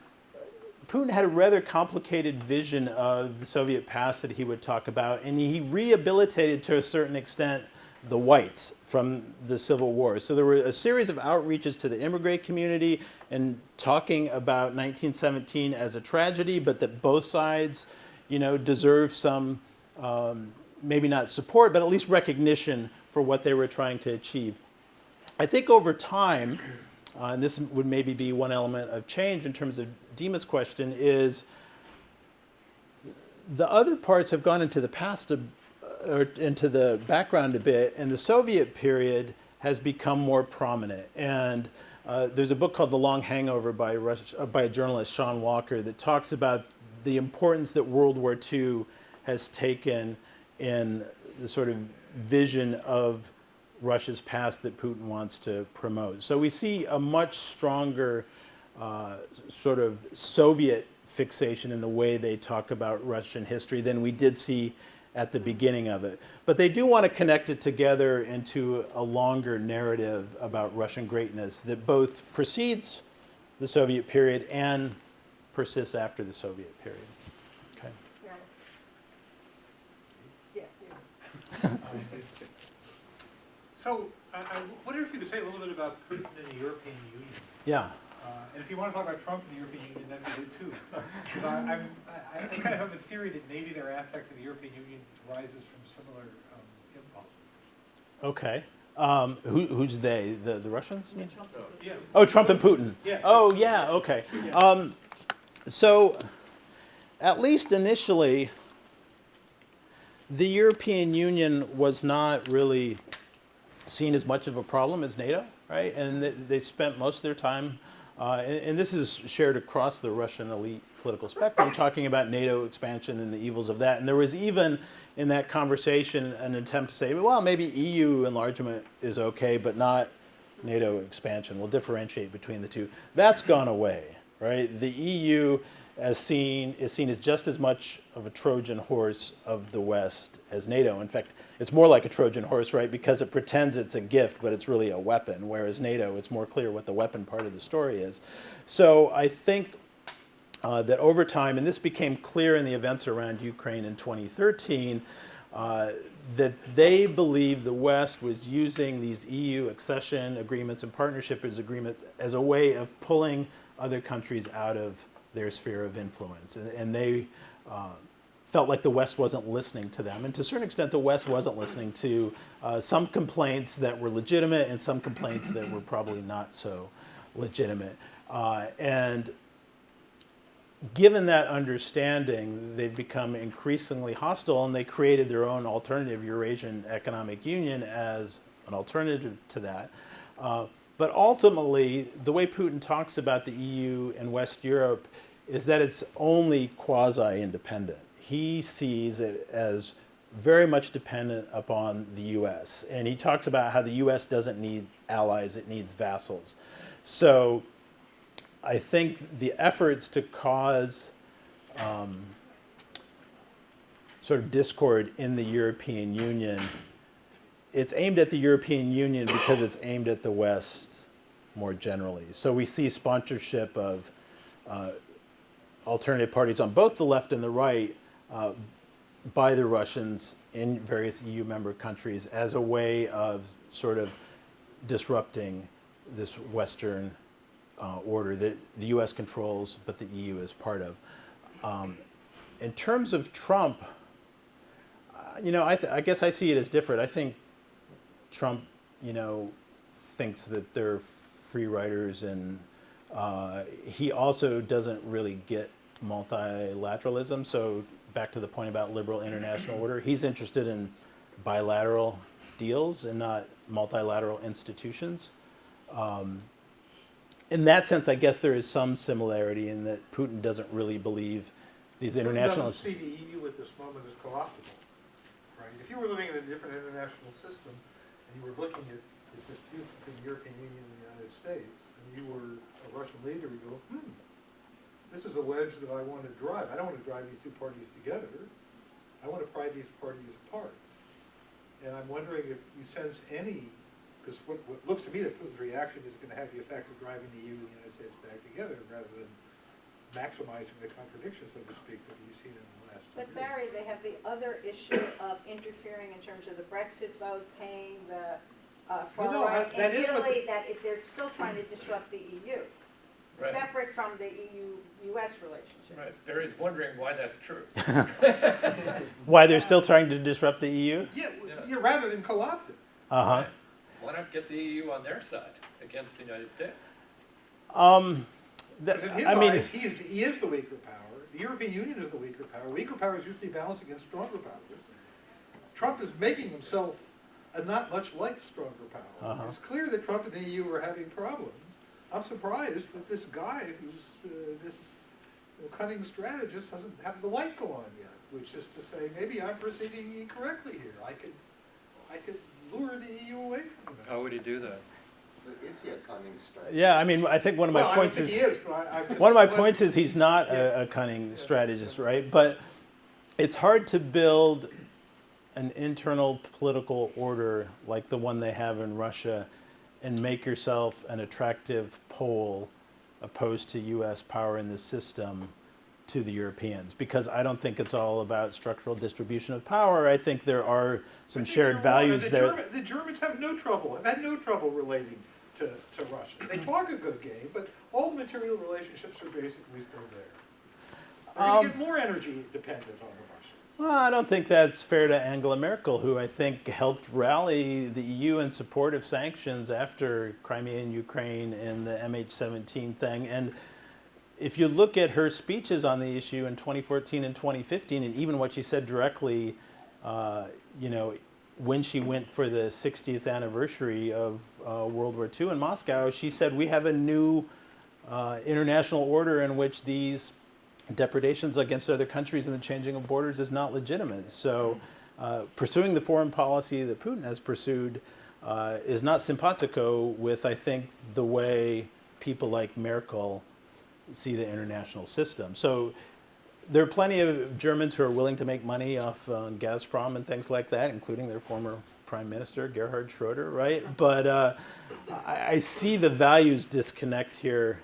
Putin had a rather complicated vision of the Soviet past that he would talk about, and he rehabilitated to a certain extent the whites from the Civil War. So there were a series of outreaches to the immigrant community and talking about 1917 as a tragedy, but that both sides, deserve some, maybe not support, but at least recognition for what they were trying to achieve. I think over time, and this would maybe be one element of change in terms of Dima's question, is the other parts have gone into the past or into the background a bit, and the Soviet period has become more prominent. And there's a book called The Long Hangover by a journalist, Sean Walker, that talks about the importance that World War II has taken in the sort of vision of Russia's past that Putin wants to promote. So we see a much stronger sort of Soviet fixation in the way they talk about Russian history than we did see at the beginning of it. But they do want to connect it together into a longer narrative about Russian greatness that both precedes the Soviet period and persists after the Soviet period. Okay.
Yeah.
So I wonder if you could say a little bit about Putin and the European Union.
Yeah.
And if you want to talk about Trump and the European Union, that'd be good too. Because I kind of have a theory that maybe their affect to the European Union rises from similar impulses.
Okay. Who's they? The Russians? You mean?
Yeah.
Oh, Trump and Putin.
Yeah.
Oh, yeah. Okay.
Yeah.
So, at least initially, the European Union was not really seen as much of a problem as NATO, right? And they spent most of their time, and this is shared across the Russian elite political spectrum, talking about NATO expansion and the evils of that. And there was even in that conversation an attempt to say, well, maybe EU enlargement is okay, but not NATO expansion. We'll differentiate between the two. That's gone away, right? The EU is seen as just as much of a Trojan horse of the West as NATO. In fact, it's more like a Trojan horse, right? Because it pretends it's a gift, but it's really a weapon. Whereas NATO, it's more clear what the weapon part of the story is. So I think that over time, and this became clear in the events around Ukraine in 2013, that they believed the West was using these EU accession agreements and partnership agreements as a way of pulling other countries out of their sphere of influence. And they felt like the West wasn't listening to them. And to a certain extent, the West wasn't listening to some complaints that were legitimate and some complaints that were probably not so legitimate. And given that understanding, they've become increasingly hostile, and they created their own alternative Eurasian Economic Union as an alternative to that. But ultimately, the way Putin talks about the EU and West Europe is that it's only quasi-independent. He sees it as very much dependent upon the U.S. And he talks about how the U.S. doesn't need allies, it needs vassals. So I think the efforts to cause sort of discord in the European Union, it's aimed at the European Union because it's aimed at the West more generally. So we see sponsorship of alternative parties on both the left and the right by the Russians in various EU member countries as a way of sort of disrupting this Western order that the US controls, but the EU is part of. In terms of Trump, I guess I see it as different. I think Trump, thinks that they're free riders, and he also doesn't really get multilateralism. So back to the point about liberal international order, he's interested in bilateral deals and not multilateral institutions. In that sense, I guess there is some similarity in that Putin doesn't really believe these international...
Putin doesn't see the EU at this moment as co-optimal, right? If you were living in a different international system and you were looking at the disputes between the European Union and the United States, and you were a Russian leader, you go, this is a wedge that I want to drive. I don't want to drive these two parties together. I want to pry these parties apart. And I'm wondering if you sense any, because what looks to me that Putin's reaction is going to have the effect of driving the EU and the United States back together rather than maximizing the contradictions, so to speak, that he's seen in the last 2
But
years.
Barry, they have the other issue of interfering in terms of the Brexit vote, paying the far right
that
in
is what
Italy, that if they're still trying to disrupt the EU,
Right.
separate from the EU-US relationship.
Right, Barry's wondering why that's true.
Why they're still trying to disrupt the EU?
Yeah, rather than co-opted.
Uh-huh.
Right. Why not get the EU on their side against the United States?
Because in his eyes, he is the weaker power. The European Union is the weaker power. Weaker power is usually balanced against stronger powers. Trump is making himself a not much like stronger power.
Uh-huh.
It's clear that Trump and the EU are having problems. I'm surprised that this guy who's this cunning strategist doesn't have the light go on yet, which is to say, maybe I'm proceeding incorrectly here. I could lure the EU away from him.
How would he do that?
But is he a cunning strategist?
Yeah, I mean, I think one of my
Well,
points
I don't
is...
think he is, but I'm just...
One of my points is he's not a cunning strategist, right? But it's hard to build an internal political order like the one they have in Russia and make yourself an attractive pole opposed to U.S. power in the system to the Europeans. Because I don't think it's all about structural distribution of power. I think there are some shared values there.
The Germans have no trouble, have had no trouble relating to Russia. They talk a good game, but all the material relationships are basically still there. They're going to get more energy dependent on the Russians.
Well, I don't think that's fair to Angela Merkel, who I think helped rally the EU in support of sanctions after Crimea and Ukraine and the MH17 thing. And if you look at her speeches on the issue in 2014 and 2015, and even what she said directly, when she went for the 60th anniversary of World War II in Moscow, she said, we have a new international order in which these depredations against other countries and the changing of borders is not legitimate. So pursuing the foreign policy that Putin has pursued is not simpatico with, I think, the way people like Merkel see the international system. So there are plenty of Germans who are willing to make money off Gazprom and things like that, including their former prime minister, Gerhard Schroeder, right? But I see the values disconnect here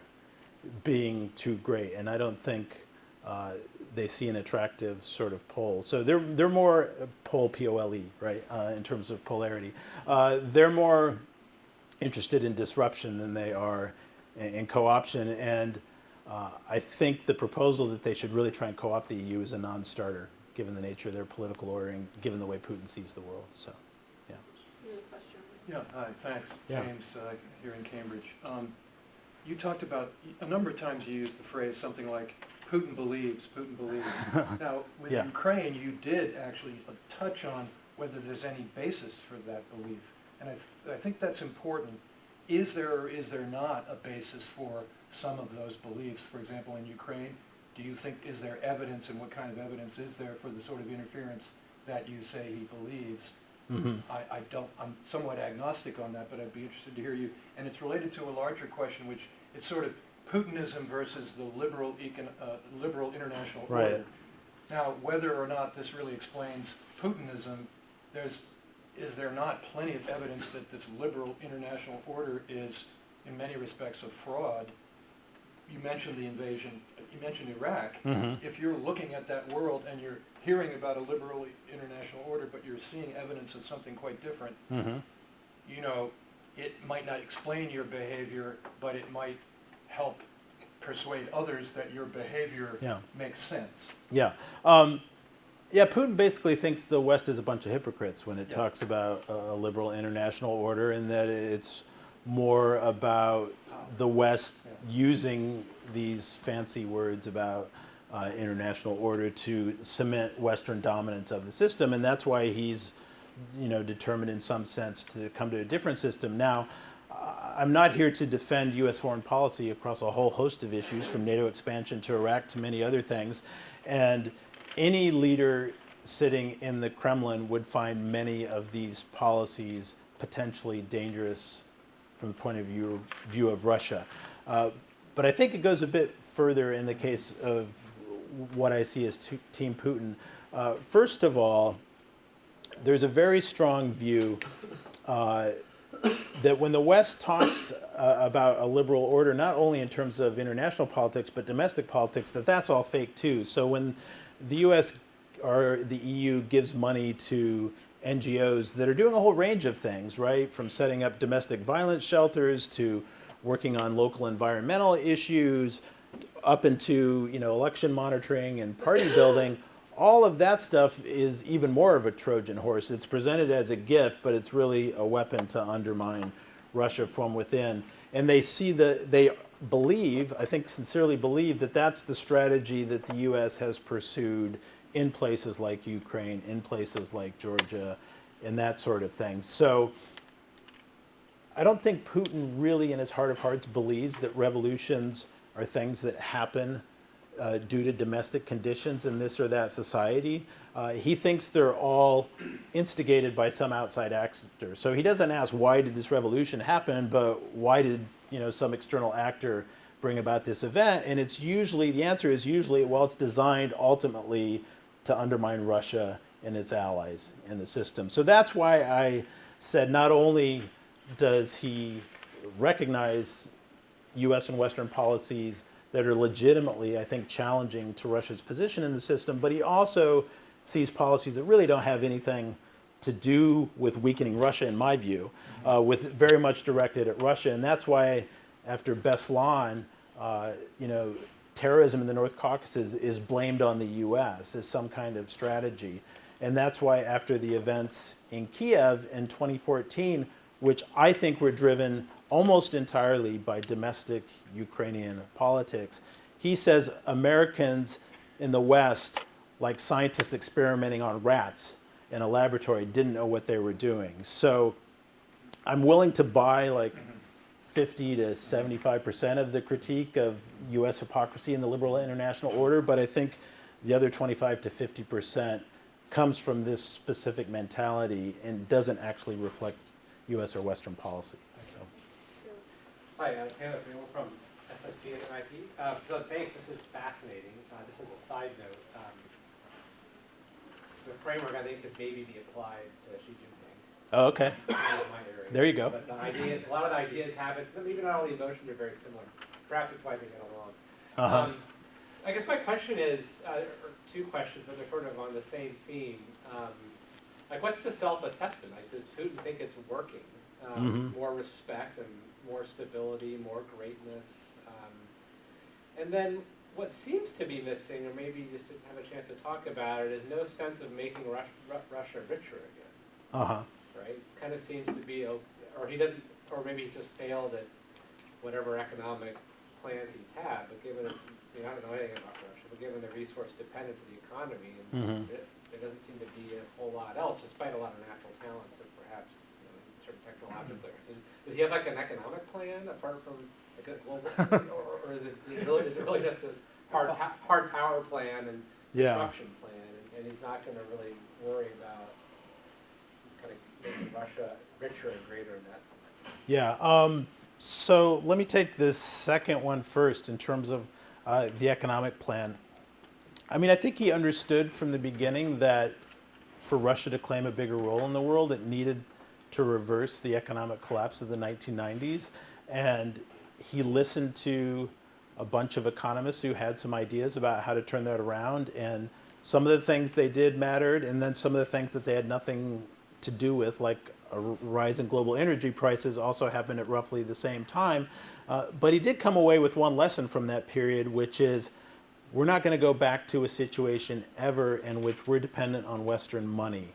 being too great, and I don't think they see an attractive sort of pole. So they're more pole, P-O-L-E, right, in terms of polarity. They're more interested in disruption than they are in co-option, and I think the proposal that they should really try and co-opt the EU is a non-starter, given the nature of their political ordering, given the way Putin sees the world. So, yeah.
You have a question?
Yeah, hi, thanks.
Yeah.
James here in Cambridge. You talked about, a number of times you used the phrase something like, Putin believes, Putin believes. Now, with
Yeah.
Ukraine, you did actually touch on whether there's any basis for that belief. And I think that's important. Is there or is there not a basis for some of those beliefs? For example, in Ukraine, do you think, is there evidence, and what kind of evidence is there for the sort of interference that you say he believes.
Mhm.
I'm somewhat agnostic on that, but I'd be interested to hear you. And it's related to a larger question, which it's sort of Putinism versus the liberal international
Right.
order. Now, whether or not this really explains Putinism, is there not plenty of evidence that this liberal international order is, in many respects, a fraud? You mentioned the invasion, you mentioned Iraq.
Mhm.
If you're looking at that world and you're hearing about a liberal international order, but you're seeing evidence of something quite different,
Mhm.
you know, it might not explain your behavior, but it might help persuade others that your behavior
Yeah.
makes sense.
Yeah. Yeah, Putin basically thinks the West is a bunch of hypocrites when it
Yeah.
talks about a liberal international order, and that it's more about the West using these fancy words about international order to cement Western dominance of the system, and that's why he's, determined in some sense to come to a different system. Now, I'm not here to defend U.S. foreign policy across a whole host of issues, from NATO expansion to Iraq to many other things, and any leader sitting in the Kremlin would find many of these policies potentially dangerous from the point of view of Russia. But I think it goes a bit further in the case of what I see as Team Putin. First of all, there's a very strong view that when the West talks about a liberal order, not only in terms of international politics, but domestic politics, that's all fake too. So when the U.S. or the EU gives money to NGOs that are doing a whole range of things, right? From setting up domestic violence shelters to working on local environmental issues, up into election monitoring and party building, all of that stuff is even more of a Trojan horse. It's presented as a gift, but it's really a weapon to undermine Russia from within. And they believe, I think sincerely believe, that that's the strategy that the U.S. has pursued in places like Ukraine, in places like Georgia, and that sort of thing. So I don't think Putin really, in his heart of hearts, believes that revolutions are things that happen due to domestic conditions in this or that society. He thinks they're all instigated by some outside actor. So he doesn't ask, why did this revolution happen, but why did some external actor bring about this event? And the answer is usually, well, it's designed ultimately to undermine Russia and its allies in the system. So that's why I said not only does he recognize U.S. and Western policies that are legitimately, I think, challenging to Russia's position in the system, but he also sees policies that really don't have anything to do with weakening Russia, in my view, with very much directed at Russia. And that's why, after Beslan, terrorism in the North Caucasus is blamed on the U.S. as some kind of strategy. And that's why, after the events in Kiev in 2014, which I think were driven almost entirely by domestic Ukrainian politics, he says Americans in the West, like scientists experimenting on rats in a laboratory, didn't know what they were doing. So I'm willing to buy like 50 to 75% of the critique of U.S. hypocrisy in the liberal international order, but I think the other 25 to 50% comes from this specific mentality and doesn't actually reflect U.S. or Western policy. So.
Hi, Taylor Field from SSP at MIT. So thanks, this is fascinating. Just as a side note, the framework I think could maybe be applied to Xi Jinping.
Oh, okay. There you go.
But the ideas, a lot of the ideas, habits, maybe not all the emotions are very similar. Perhaps it's why they get along. I guess my question is, or two questions, but they're sort of on the same theme. Like, what's the self-assessment? Like, does Putin think it's working? More respect and more stability, more greatness. And then what seems to be missing, or maybe just to have a chance to talk about it, is no sense of making Russia richer again. Right? It kind of seems to be, or he doesn't, or maybe he's just failed at whatever economic plans he's had, but given it's, I don't know anything about Russia, but given the resource dependence of the economy, and there doesn't seem to be a whole lot else, despite a lot of natural talents of perhaps certain technological players. And does he have like an economic plan apart from like a global, or is it really just this hard power plan and disruption plan? And and he's not going to really worry about kind of making Russia richer and greater in that sense.
Yeah. So let me take this second one first in terms of the economic plan. I mean, I think he understood from the beginning that for Russia to claim a bigger role in the world, it needed to reverse the economic collapse of the 1990s. And he listened to a bunch of economists who had some ideas about how to turn that around. And some of the things they did mattered, and then some of the things that they had nothing to do with, like a rise in global energy prices, also happened at roughly the same time. But he did come away with one lesson from that period, which is we're not going to go back to a situation ever in which we're dependent on Western money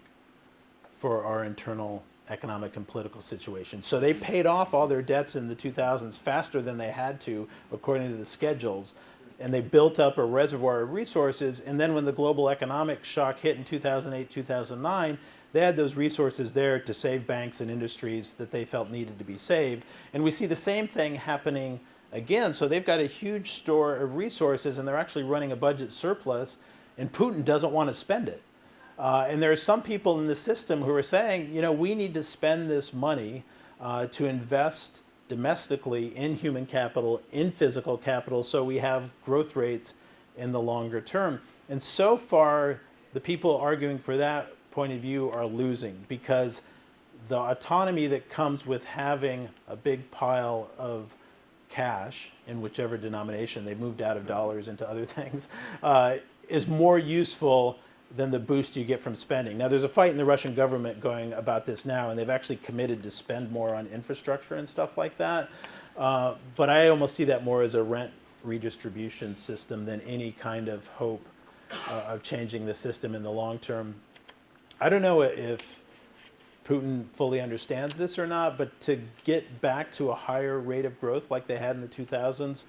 for our internal economic and political situation. So they paid off all their debts in the 2000s faster than they had to, according to the schedules. And they built up a reservoir of resources. And then when the global economic shock hit in 2008, 2009, they had those resources there to save banks and industries that they felt needed to be saved. And we see the same thing happening again. So they've got a huge store of resources, and they're actually running a budget surplus, and Putin doesn't want to spend it. And there are some people in the system who are saying, you know, we need to spend this money to invest domestically in human capital, in physical capital, so we have growth rates in the longer term. And so far, the people arguing for that point of view are losing, because the autonomy that comes with having a big pile of cash in whichever denomination, they've moved out of dollars into other things, is more useful than the boost you get from spending. Now, there's a fight in the Russian government going about this now, and they've actually committed to spend more on infrastructure and stuff like that. But I almost see that more as a rent redistribution system than any kind of hope of changing the system in the long term. I don't know if Putin fully understands this or not, but to get back to a higher rate of growth like they had in the 2000s,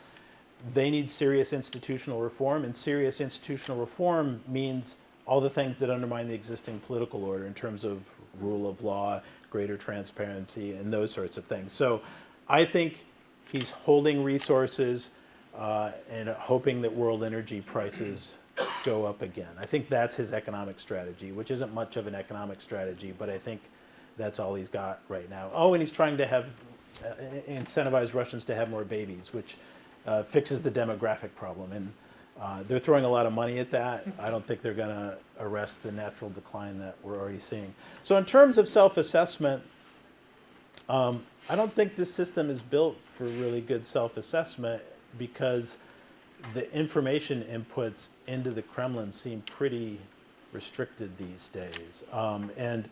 they need serious institutional reform, and serious institutional reform means all the things that undermine the existing political order in terms of rule of law, greater transparency, and those sorts of things. So I think he's holding resources and hoping that world energy prices go up again. I think that's his economic strategy, which isn't much of an economic strategy, but I think that's all he's got right now. Oh, and he's trying to have incentivize Russians to have more babies, which fixes the demographic problem. And they're throwing a lot of money at that. I don't think they're going to arrest the natural decline that we're already seeing. So in terms of self-assessment, I don't think this system is built for really good self-assessment, because the information inputs into the Kremlin seem pretty restricted these days. And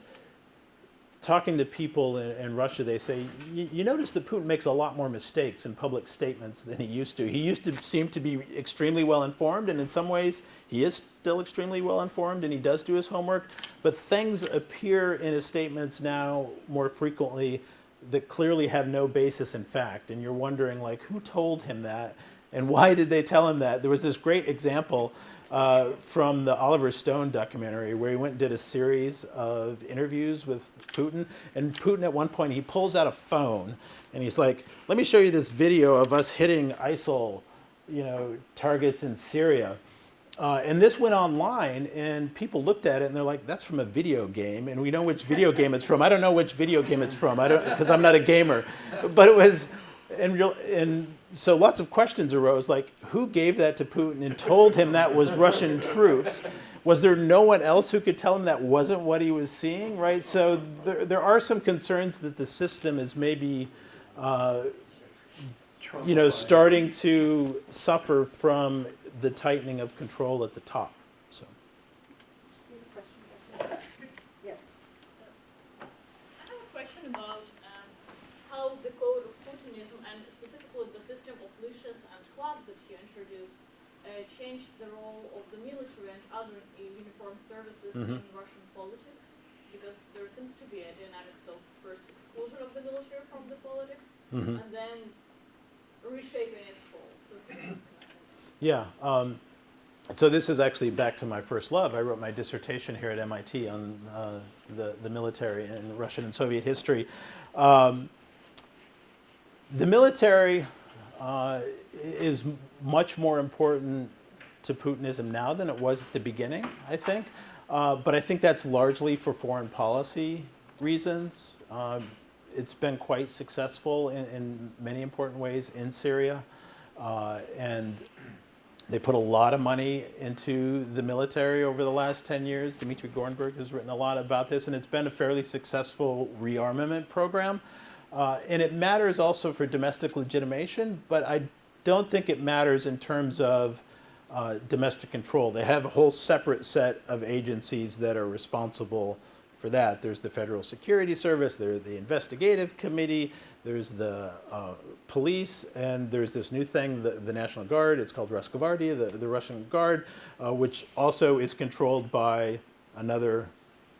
talking to people in Russia, they say, you notice that Putin makes a lot more mistakes in public statements than he used to. He used to seem to be extremely well informed, and in some ways he is still extremely well informed, and he does do his homework, but things appear in his statements now more frequently that clearly have no basis in fact. And you're wondering, like, who told him that? And why did they tell him that? There was this great example from the Oliver Stone documentary where he went and did a series of interviews with Putin. And Putin at one point, he pulls out a phone and he's like, let me show you this video of us hitting ISIL, targets in Syria. And this went online, and people looked at it and they're like, that's from a video game, and we know which video game it's from. I don't know which video game it's from, because I'm not a gamer. But it was, and so lots of questions arose, like, who gave that to Putin and told him that was Russian troops? Was there no one else who could tell him that wasn't what he was seeing, right? So there are some concerns that the system is maybe, starting to suffer from the tightening of control at the top. So.
Yes.
I have a question about how the code of Putinism, and specifically the system of leashes and clubs that he introduced, changed the role of the military and other uniformed services in Russian politics, because there seems to be a dynamics of first exclusion of the military from the politics, and then reshaping its role. So could you just comment?
Yeah. So this is actually back to my first love. I wrote my dissertation here at MIT on the military in Russian and Soviet history. The military is much more important to Putinism now than it was at the beginning, I think. But I think that's largely for foreign policy reasons. It's been quite successful in many important ways in Syria. And they put a lot of money into the military over the last 10 years. Dmitry Gornberg has written a lot about this, and it's been a fairly successful rearmament program. And it matters also for domestic legitimation, but I don't think it matters in terms of domestic control. They have a whole separate set of agencies that are responsible for that. There's the Federal Security Service, there's the Investigative Committee, there's the police, and there's this new thing, the National Guard. It's called Rosgvardia, the Russian Guard, which also is controlled by another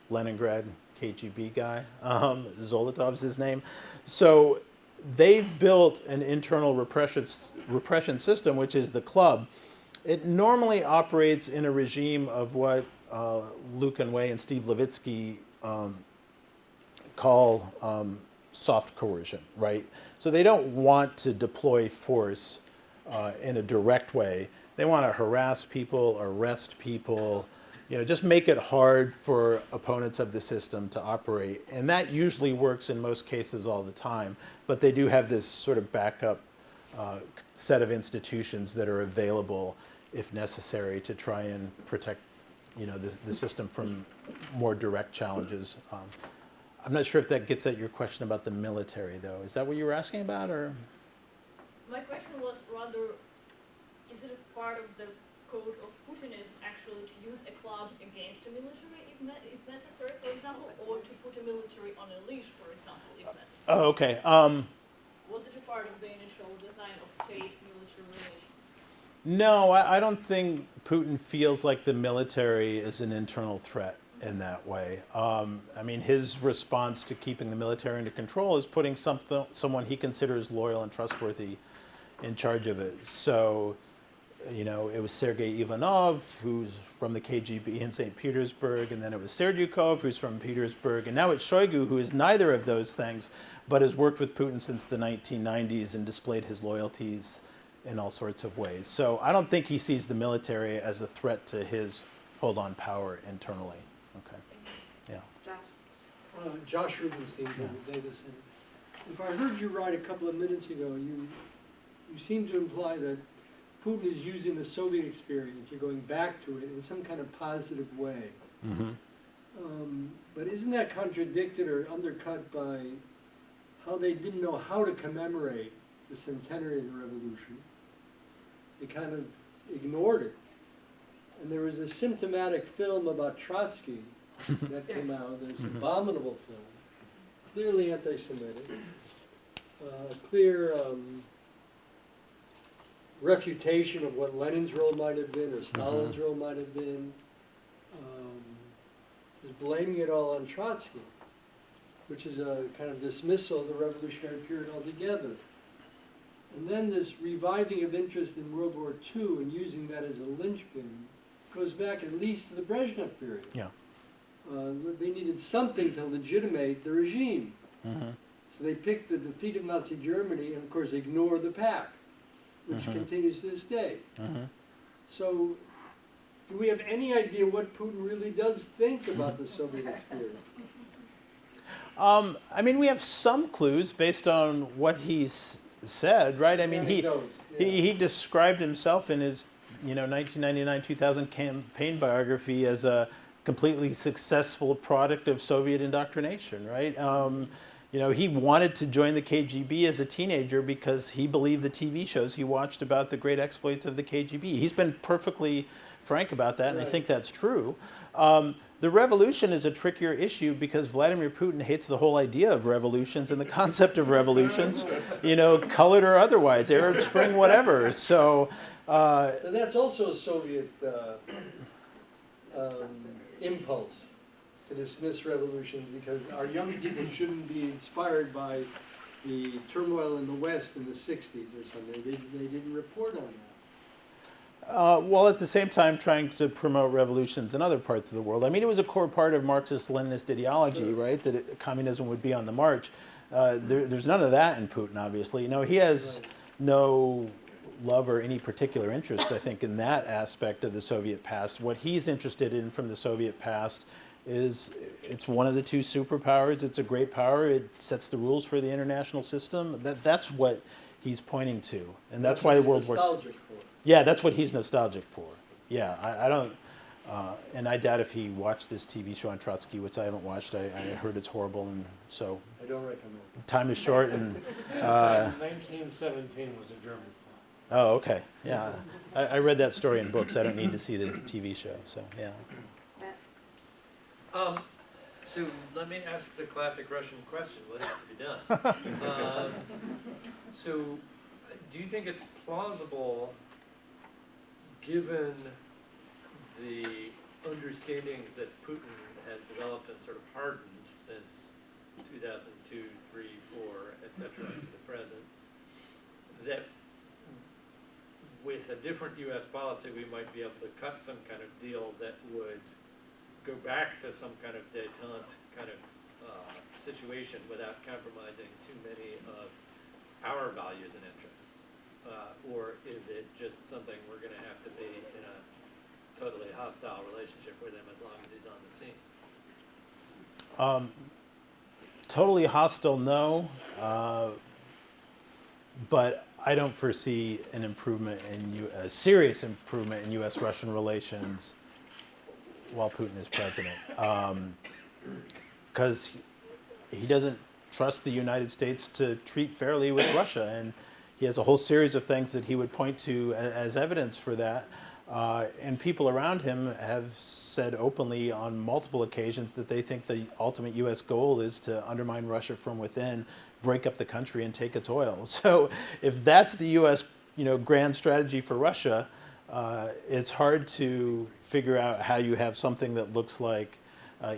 Leningrad KGB guy. Zolotov's his name. So they've built an internal repression system, which is the club. It normally operates in a regime of what Luke Anway and Steve Levitsky call soft coercion, right? So they don't want to deploy force in a direct way. They want to harass people, arrest people, just make it hard for opponents of the system to operate. And that usually works in most cases all the time. But they do have this sort of backup set of institutions that are available if necessary to try and protect the system from more direct challenges. I'm not sure if that gets at your question about the military, though. Is that what you were asking about, or?
My question was rather, is it a part of the code of Putinism actually to use a club against the military if necessary, for example, or to put a military on a leash, for example, if necessary?
Oh, okay.
Was it a part of the initial design of state-military relations?
No, I don't think Putin feels like the military is an internal threat in that way. I mean, his response to keeping the military under control is putting someone he considers loyal and trustworthy in charge of it. So, it was Sergei Ivanov, who's from the KGB in St. Petersburg, and then it was Serdyukov, who's from Petersburg, and now it's Shoigu, who is neither of those things, but has worked with Putin since the 1990s and displayed his loyalties in all sorts of ways. So I don't think he sees the military as a threat to his hold on power internally. Okay. Yeah.
Josh Rubenstein, David Davis. And if I heard you right a couple of minutes ago, you seem to imply that Putin is using the Soviet experience, you're going back to it in some kind of positive way.
Mm-hmm.
But isn't that contradicted or undercut by how they didn't know how to commemorate the centenary of the revolution? They kind of ignored it. And there was a symptomatic film about Trotsky that came out, this abominable film, clearly anti-Semitic, clear refutation of what Lenin's role might have been or Stalin's role might have been, is blaming it all on Trotsky, which is a kind of dismissal of the revolutionary period altogether. And then this reviving of interest in World War II and using that as a linchpin goes back at least to the Brezhnev period.
Yeah.
They needed something to legitimate the regime.
Mm-hmm.
So they picked the defeat of Nazi Germany and, of course, ignored the pact, which continues to this day.
Mm-hmm.
So do we have any idea what Putin really does think about the Soviet experience?
I mean, we have some clues based on what he's said, right? I mean, he described himself in his 1999-2000 campaign biography as a completely successful product of Soviet indoctrination, right? He wanted to join the KGB as a teenager because he believed the TV shows he watched about the great exploits of the KGB. He's been perfectly frank about that, and I think that's true. The revolution is a trickier issue because Vladimir Putin hates the whole idea of revolutions and the concept of revolutions, colored or otherwise, Arab Spring, whatever. So
And that's also a Soviet impulse to dismiss revolutions because our young people shouldn't be inspired by the turmoil in the West in the 60s or something. They didn't report on that.
while at the same time trying to promote revolutions in other parts of the world. I mean, it was a core part of Marxist-Leninist ideology, right, that communism would be on the march. There's none of that in Putin, obviously. He has no love or any particular interest, I think, in that aspect of the Soviet past. What he's interested in from the Soviet past is it's one of the two superpowers. It's a great power. It sets the rules for the international system. That's what he's pointing to, and that's why the World War II.
Nostalgic for.
Yeah, that's what he's nostalgic for. Yeah, I don't, and I doubt if he watched this TV show on Trotsky, which I haven't watched. I heard it's horrible, and so
I don't recommend it.
time is short. And
1917 was a German plot.
oh, okay, yeah, I read that story in books. I don't need to see the TV show. So yeah.
So let me ask the classic Russian question, what is to be done? So do you think it's plausible, given the understandings that Putin has developed and sort of hardened since 2002, 3, 4, etc. to the present, that with a different U.S. policy we might be able to cut some kind of deal that would go back to some kind of détente kind of situation without compromising too many of our values and interests? Or is it just something we're going to have to be in a totally hostile relationship with him as long as he's on the scene?
Totally hostile, no. But I don't foresee an improvement a serious improvement in U.S.-Russian relations while Putin is president, because he doesn't trust the United States to treat fairly with Russia, and he has a whole series of things that he would point to as evidence for that. And people around him have said openly on multiple occasions that they think the ultimate U.S. goal is to undermine Russia from within, break up the country, and take its oil. So if that's the U.S. grand strategy for Russia, it's hard to figure out how you have something that looks like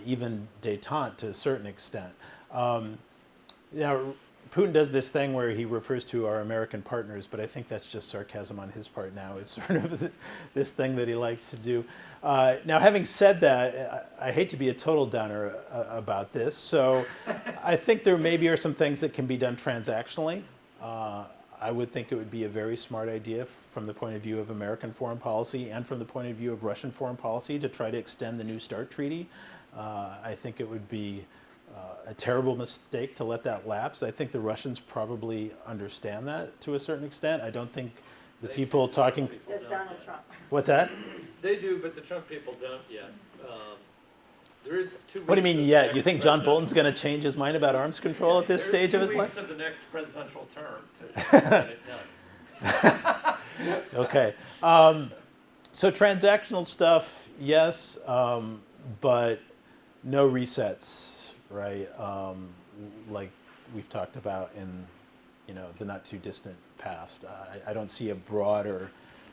even détente to a certain extent. Now, Putin does this thing where he refers to our American partners, but I think that's just sarcasm on his part now. It's sort of this thing that he likes to do. Now, having said that, I hate to be a total downer about this, so I think there maybe are some things that can be done transactionally. I would think it would be a very smart idea from the point of view of American foreign policy and from the point of view of Russian foreign policy to try to extend the New START treaty. I think it would be a terrible mistake to let that lapse. I think the Russians probably understand that to a certain extent. I don't think the people talking...
There's Donald Trump.
What's that?
They do, but the Trump people don't yet. There is 2 weeks.
What do you mean yet? You think John Bolton's going to change his mind about arms control at this stage of his life?
There's 2 weeks of the next presidential term to get it done.
Okay. So transactional stuff, yes, but no resets, right? Like we've talked about in the not too distant past. I don't see a broader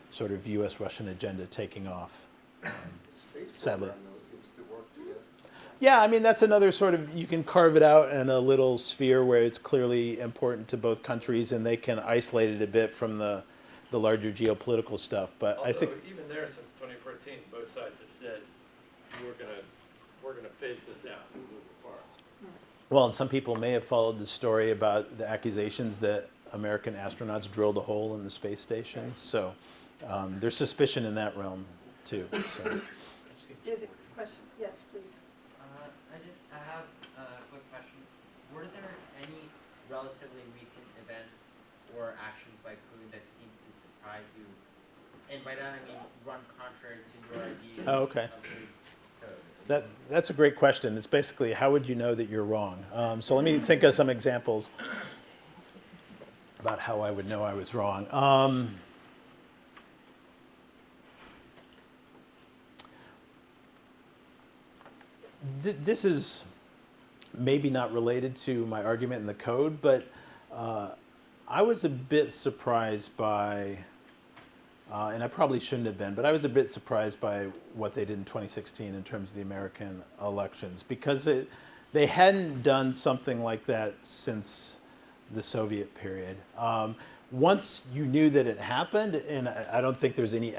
sort of U.S.-Russian agenda taking off, sadly. Yeah, I mean, that's another sort of, you can carve it out in a little sphere where it's clearly important to both countries and they can isolate it a bit from the larger geopolitical stuff. But
although,
I think
even there, since 2014, both sides have said, we're gonna phase this out and move apart.
well, and some people may have followed the story about the accusations that American astronauts drilled a hole in the space station. So there's suspicion in that realm, too. So.
There's a question. Yes, please.
I have a quick question. Were there any relatively recent events or actions by Putin that seemed to surprise you? And by that I mean run contrary to your ideas
Oh, okay.
of the code.
That's a great question. It's basically, how would you know that you're wrong? So let me think of some examples about how I would know I was wrong. This is maybe not related to my argument in the code, but I was a bit surprised by, and I probably shouldn't have been, but I was a bit surprised by what they did in 2016 in terms of the American elections, because they hadn't done something like that since the Soviet period. Once you knew that it happened, and I don't think there's any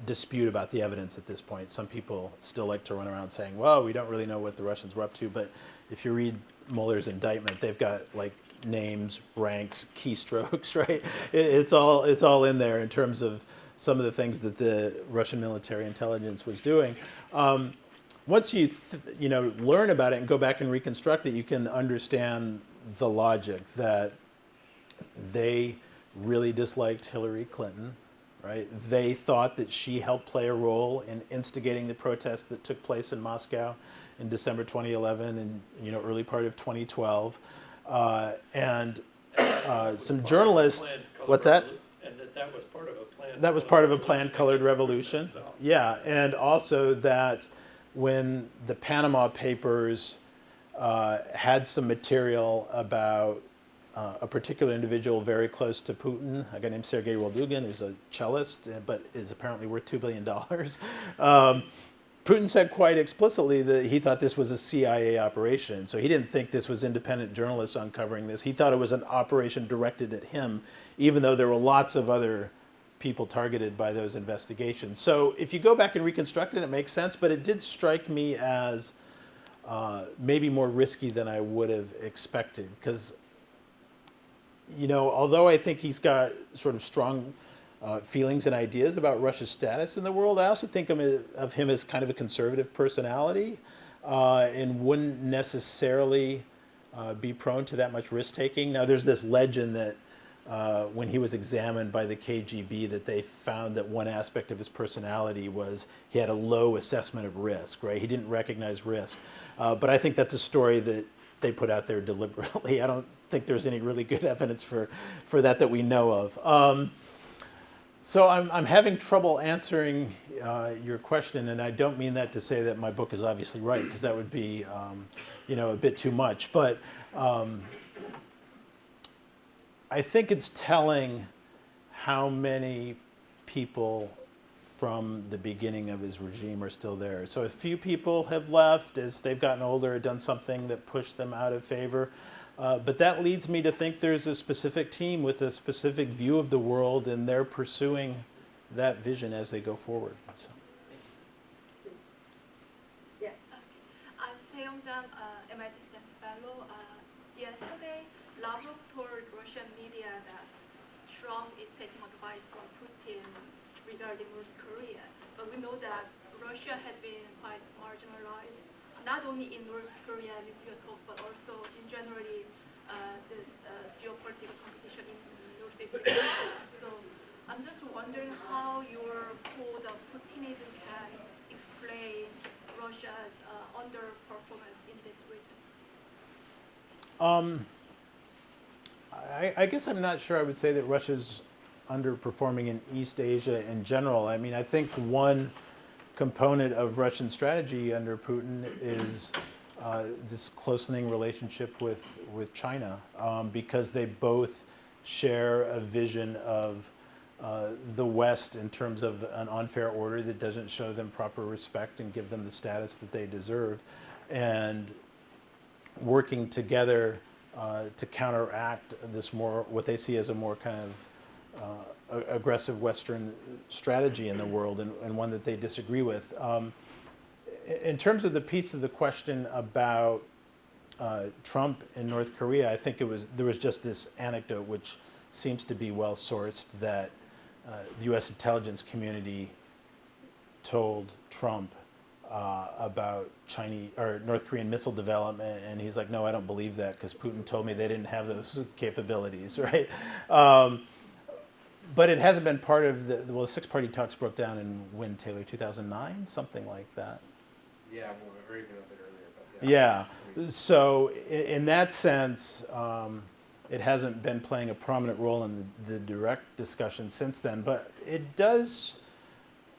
dispute about the evidence at this point. Some people still like to run around saying, well, we don't really know what the Russians were up to, but if you read Mueller's indictment, they've got like names, ranks, keystrokes, right? It's all in there in terms of some of the things that the Russian military intelligence was doing. Once you learn about it and go back and reconstruct it, you can understand the logic that they really disliked Hillary Clinton, right? They thought that she helped play a role in instigating the protests that took place in Moscow in December 2011 and early part of 2012. Some journalists, what's that?
And that was part of a plan.
That was part of a planned colored revolution. Yeah, and also that when the Panama Papers had some material about a particular individual very close to Putin, a guy named Sergei Roldugin, who's a cellist, but is apparently worth $2 billion. Putin said quite explicitly that he thought this was a CIA operation. So he didn't think this was independent journalists uncovering this. He thought it was an operation directed at him, even though there were lots of other people targeted by those investigations. So if you go back and reconstruct it, it makes sense, but it did strike me as maybe more risky than I would have expected. Because, although I think he's got sort of strong feelings and ideas about Russia's status in the world, I also think of him as kind of a conservative personality and wouldn't necessarily be prone to that much risk-taking. Now, there's this legend that when he was examined by the KGB, that they found that one aspect of his personality was he had a low assessment of risk, right? He didn't recognize risk. But I think that's a story that they put out there deliberately. I don't think there's any really good evidence for that we know of. So I'm having trouble answering your question, and I don't mean that to say that my book is obviously right, because that would be a bit too much. But I think it's telling how many people from the beginning of his regime are still there. So a few people have left as they've gotten older, done something that pushed them out of favor. But that leads me to think there's a specific team with a specific view of the world, and they're pursuing that vision as they go forward. So.
Yeah. I'm Seong-jan, MIT Stanford Fellow. Yesterday, Lavrov told Russian media that Trump is taking advice from Putin regarding North Korea. But we know that Russia has been quite marginalized, not only in North Korea nuclear talks, but also in generally this geopolitical competition in Northeast Asia. So I'm just wondering how your code of Putinism can explain Russia's underperformance in this region.
I guess I'm not sure I would say that Russia's underperforming in East Asia in general. I mean, I think one component of Russian strategy under Putin is this closening relationship with China, because they both share a vision of the West in terms of an unfair order that doesn't show them proper respect and give them the status that they deserve, and working together to counteract this what they see as a more kind of aggressive Western strategy in the world, and one that they disagree with. In terms of the piece of the question about Trump in North Korea, I think there was just this anecdote which seems to be well sourced, that the U.S. intelligence community told Trump about Chinese or North Korean missile development, and he's like, no, I don't believe that, because Putin told me they didn't have those capabilities, right? But it hasn't been part of the six-party talks broke down in when, Taylor, 2009, something like that.
Yeah, well, or even a bit earlier, but yeah.
Yeah, so in that sense, it hasn't been playing a prominent role in the direct discussion since then, but it does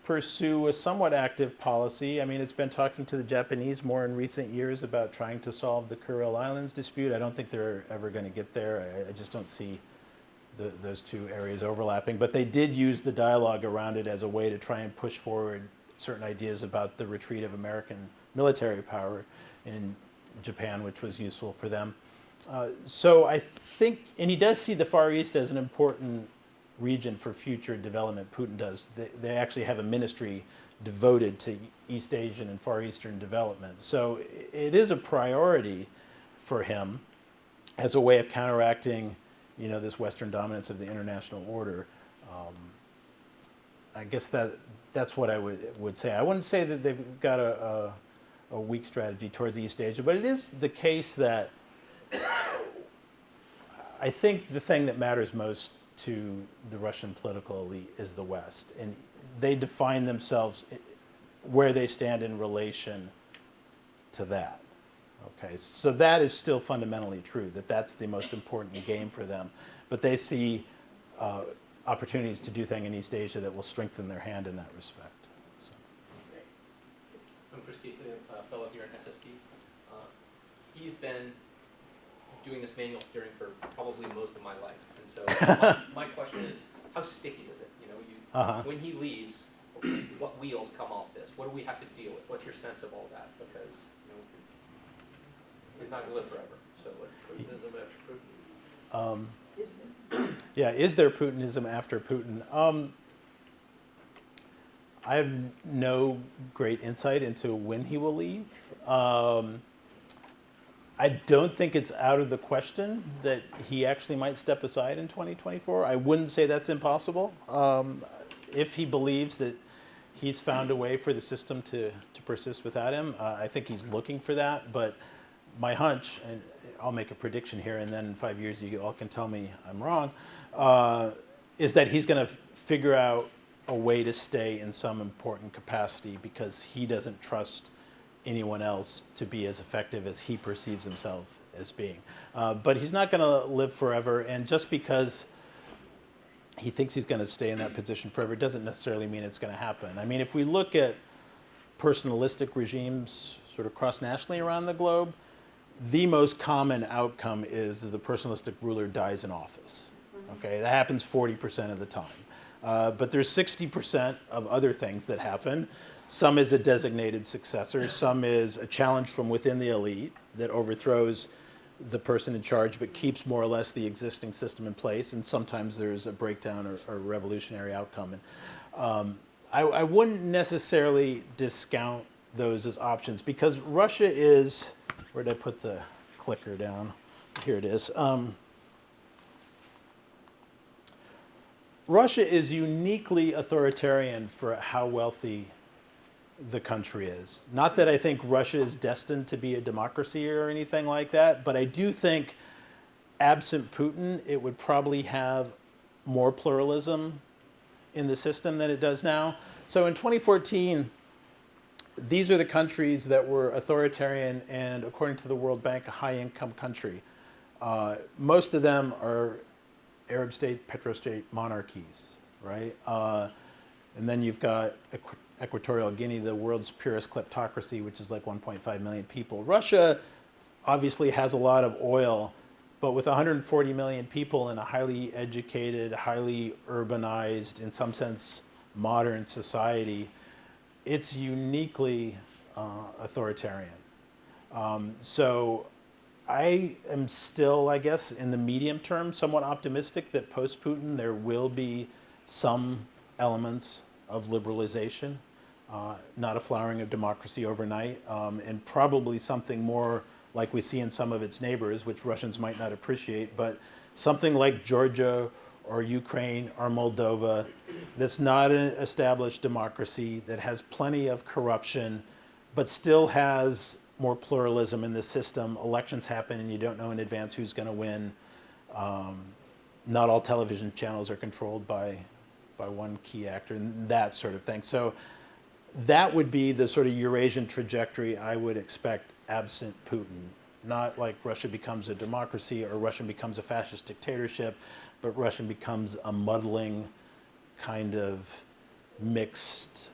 pursue a somewhat active policy. I mean, it's been talking to the Japanese more in recent years about trying to solve the Kuril Islands dispute. I don't think they're ever going to get there. I just don't see those two areas overlapping. But they did use the dialogue around it as a way to try and push forward certain ideas about the retreat of American military power in Japan, which was useful for them. So I think, and he does see the Far East as an important region for future development. Putin does. They actually have a ministry devoted to East Asian and Far Eastern development. So it is a priority for him. as a way of counteracting, this Western dominance of the international order. I guess that's what I would say. I wouldn't say that they've got a weak strategy towards East Asia, but it is the case that I think the thing that matters most to the Russian political elite is the West, and they define themselves where they stand in relation to that. Okay, so that is still fundamentally true, that's the most important game for them, but they see opportunities to do things in East Asia that will strengthen their hand in that respect. So.
I'm Chris Keithley, a fellow here at SSP. He's been doing this manual steering for probably most of my life, and so my question is, how sticky is it? When he leaves, what wheels come off this? What do we have to deal with? What's your sense of all that? Because he's not going to live forever. So what's Putinism after Putin?
Yeah, is there Putinism after Putin? I have no great insight into when he will leave. I don't think it's out of the question that he actually might step aside in 2024. I wouldn't say that's impossible. If he believes that he's found a way for the system to persist without him, I think he's looking for that. But my hunch, and I'll make a prediction here, and then in 5 years you all can tell me I'm wrong, is that he's going to figure out a way to stay in some important capacity because he doesn't trust anyone else to be as effective as he perceives himself as being. But he's not going to live forever, and just because he thinks he's going to stay in that position forever doesn't necessarily mean it's going to happen. I mean, if we look at personalistic regimes sort of cross-nationally around the globe, the most common outcome is the personalistic ruler dies in office. Okay, that happens 40% of the time. But there's 60% of other things that happen. Some is a designated successor, some is a challenge from within the elite that overthrows the person in charge but keeps more or less the existing system in place, and sometimes there's a breakdown or revolutionary outcome. And I wouldn't necessarily discount those as options because Russia is, where did I put the clicker down? Here it is. Russia is uniquely authoritarian for how wealthy the country is. Not that I think Russia is destined to be a democracy or anything like that, but I do think absent Putin, it would probably have more pluralism in the system than it does now. So in 2014, these are the countries that were authoritarian and, according to the World Bank, a high-income country. Most of them are Arab state, petrostate monarchies, right? And then you've got Equatorial Guinea, the world's purest kleptocracy, which is like 1.5 million people. Russia obviously has a lot of oil, but with 140 million people in a highly educated, highly urbanized, in some sense, modern society, it's uniquely authoritarian. So I am still, I guess, in the medium term, somewhat optimistic that post-Putin there will be some elements of liberalization, not a flowering of democracy overnight, and probably something more like we see in some of its neighbors, which Russians might not appreciate, but something like Georgia or Ukraine or Moldova that's not an established democracy, that has plenty of corruption, but still has more pluralism in the system. Elections happen and you don't know in advance who's going to win. Not all television channels are controlled by one key actor, and that sort of thing. So that would be the sort of Eurasian trajectory I would expect absent Putin. Not like Russia becomes a democracy or Russia becomes a fascist dictatorship, but Russia becomes a muddling kind of mixed,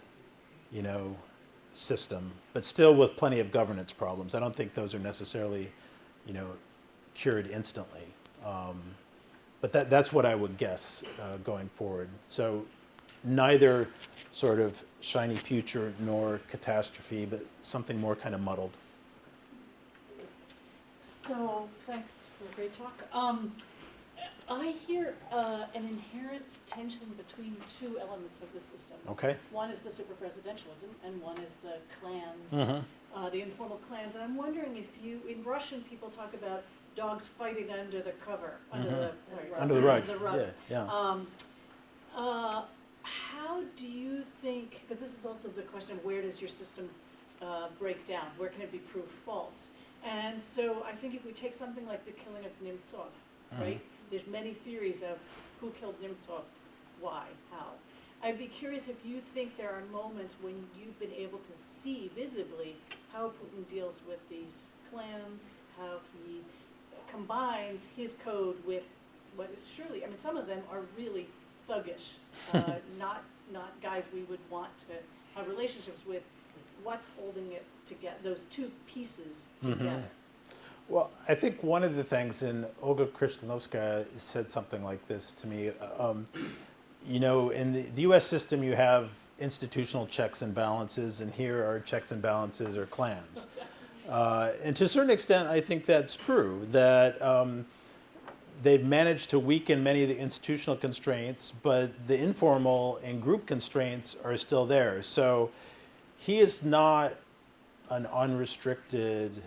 system, but still with plenty of governance problems. I don't think those are necessarily, cured instantly. But that's what I would guess going forward. So neither sort of shiny future nor catastrophe, but something more kind of muddled.
So, thanks for a great talk. I hear an inherent tension between two elements of the system.
Okay.
One is the super-presidentialism, and one is the clans, the informal clans. And I'm wondering if in Russian people talk about dogs fighting under the cover, under the
Under the rug.
Under the rug.
Yeah.
How do you think, because this is also the question of where does your system break down? Where can it be proved false? And so I think if we take something like the killing of Nemtsov, right? There's many theories of who killed Nemtsov, why, how. I'd be curious if you think there are moments when you've been able to see visibly how Putin deals with these clans, how he combines his code with what is surely, I mean, some of them are really thuggish, not guys we would want to have relationships with. What's holding it together, those two pieces together?
Well, I think one of the things, and Olga Krishtanovskaya said something like this to me, you know, in the U.S. system you have institutional checks and balances, and here our checks and balances are clans. And to a certain extent, I think that's true, that they've managed to weaken many of the institutional constraints, but the informal and group constraints are still there. So he is not an unrestricted,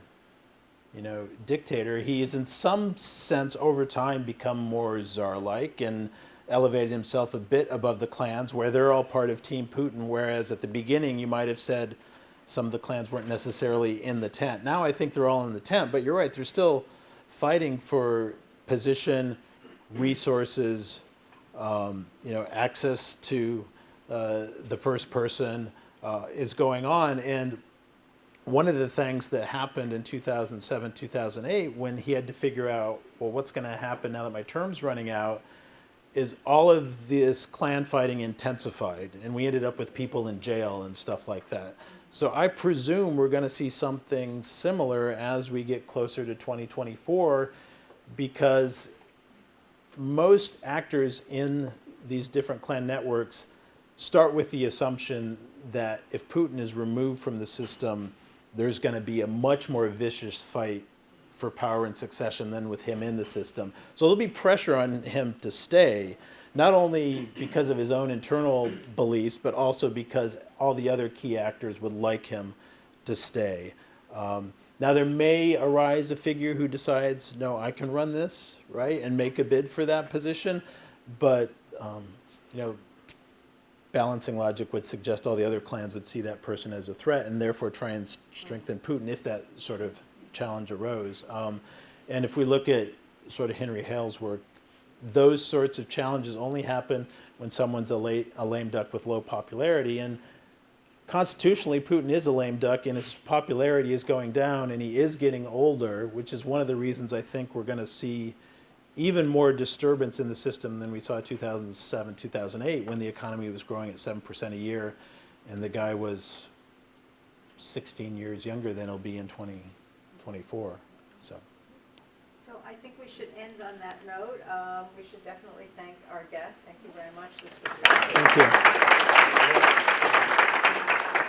you know, dictator. He is in some sense over time become more czar-like and elevated himself a bit above the clans, where they're all part of Team Putin, whereas at the beginning you might have said some of the clans weren't necessarily in the tent. Now I think they're all in the tent, but you're right, they're still fighting for position, resources, you know, access to the first person is going on. And one of the things that happened in 2007, 2008, when he had to figure out, well, what's going to happen now that my term's running out, is all of this clan fighting intensified, and we ended up with people in jail and stuff like that. So I presume we're going to see something similar as we get closer to 2024, because most actors in these different clan networks start with the assumption that if Putin is removed from the system, there's going to be a much more vicious fight for power and succession than with him in the system. So there'll be pressure on him to stay, not only because of his own internal beliefs, but also because all the other key actors would like him to stay. Now there may arise a figure who decides, no, I can run this, right, and make a bid for that position, but you know, balancing logic would suggest all the other clans would see that person as a threat and therefore try and strengthen Putin if that sort of challenge arose. And if we look at sort of Henry Hale's work, those sorts of challenges only happen when someone's a lame duck with low popularity. And constitutionally, Putin is a lame duck, and his popularity is going down, and he is getting older, which is one of the reasons I think we're going to see even more disturbance in the system than we saw in 2007, 2008, when the economy was growing at 7% a year, and the guy was 16 years younger than he'll be in 2024.
So I think we should end on that note. We should definitely thank our guests. Thank you very much. This was
Thank you.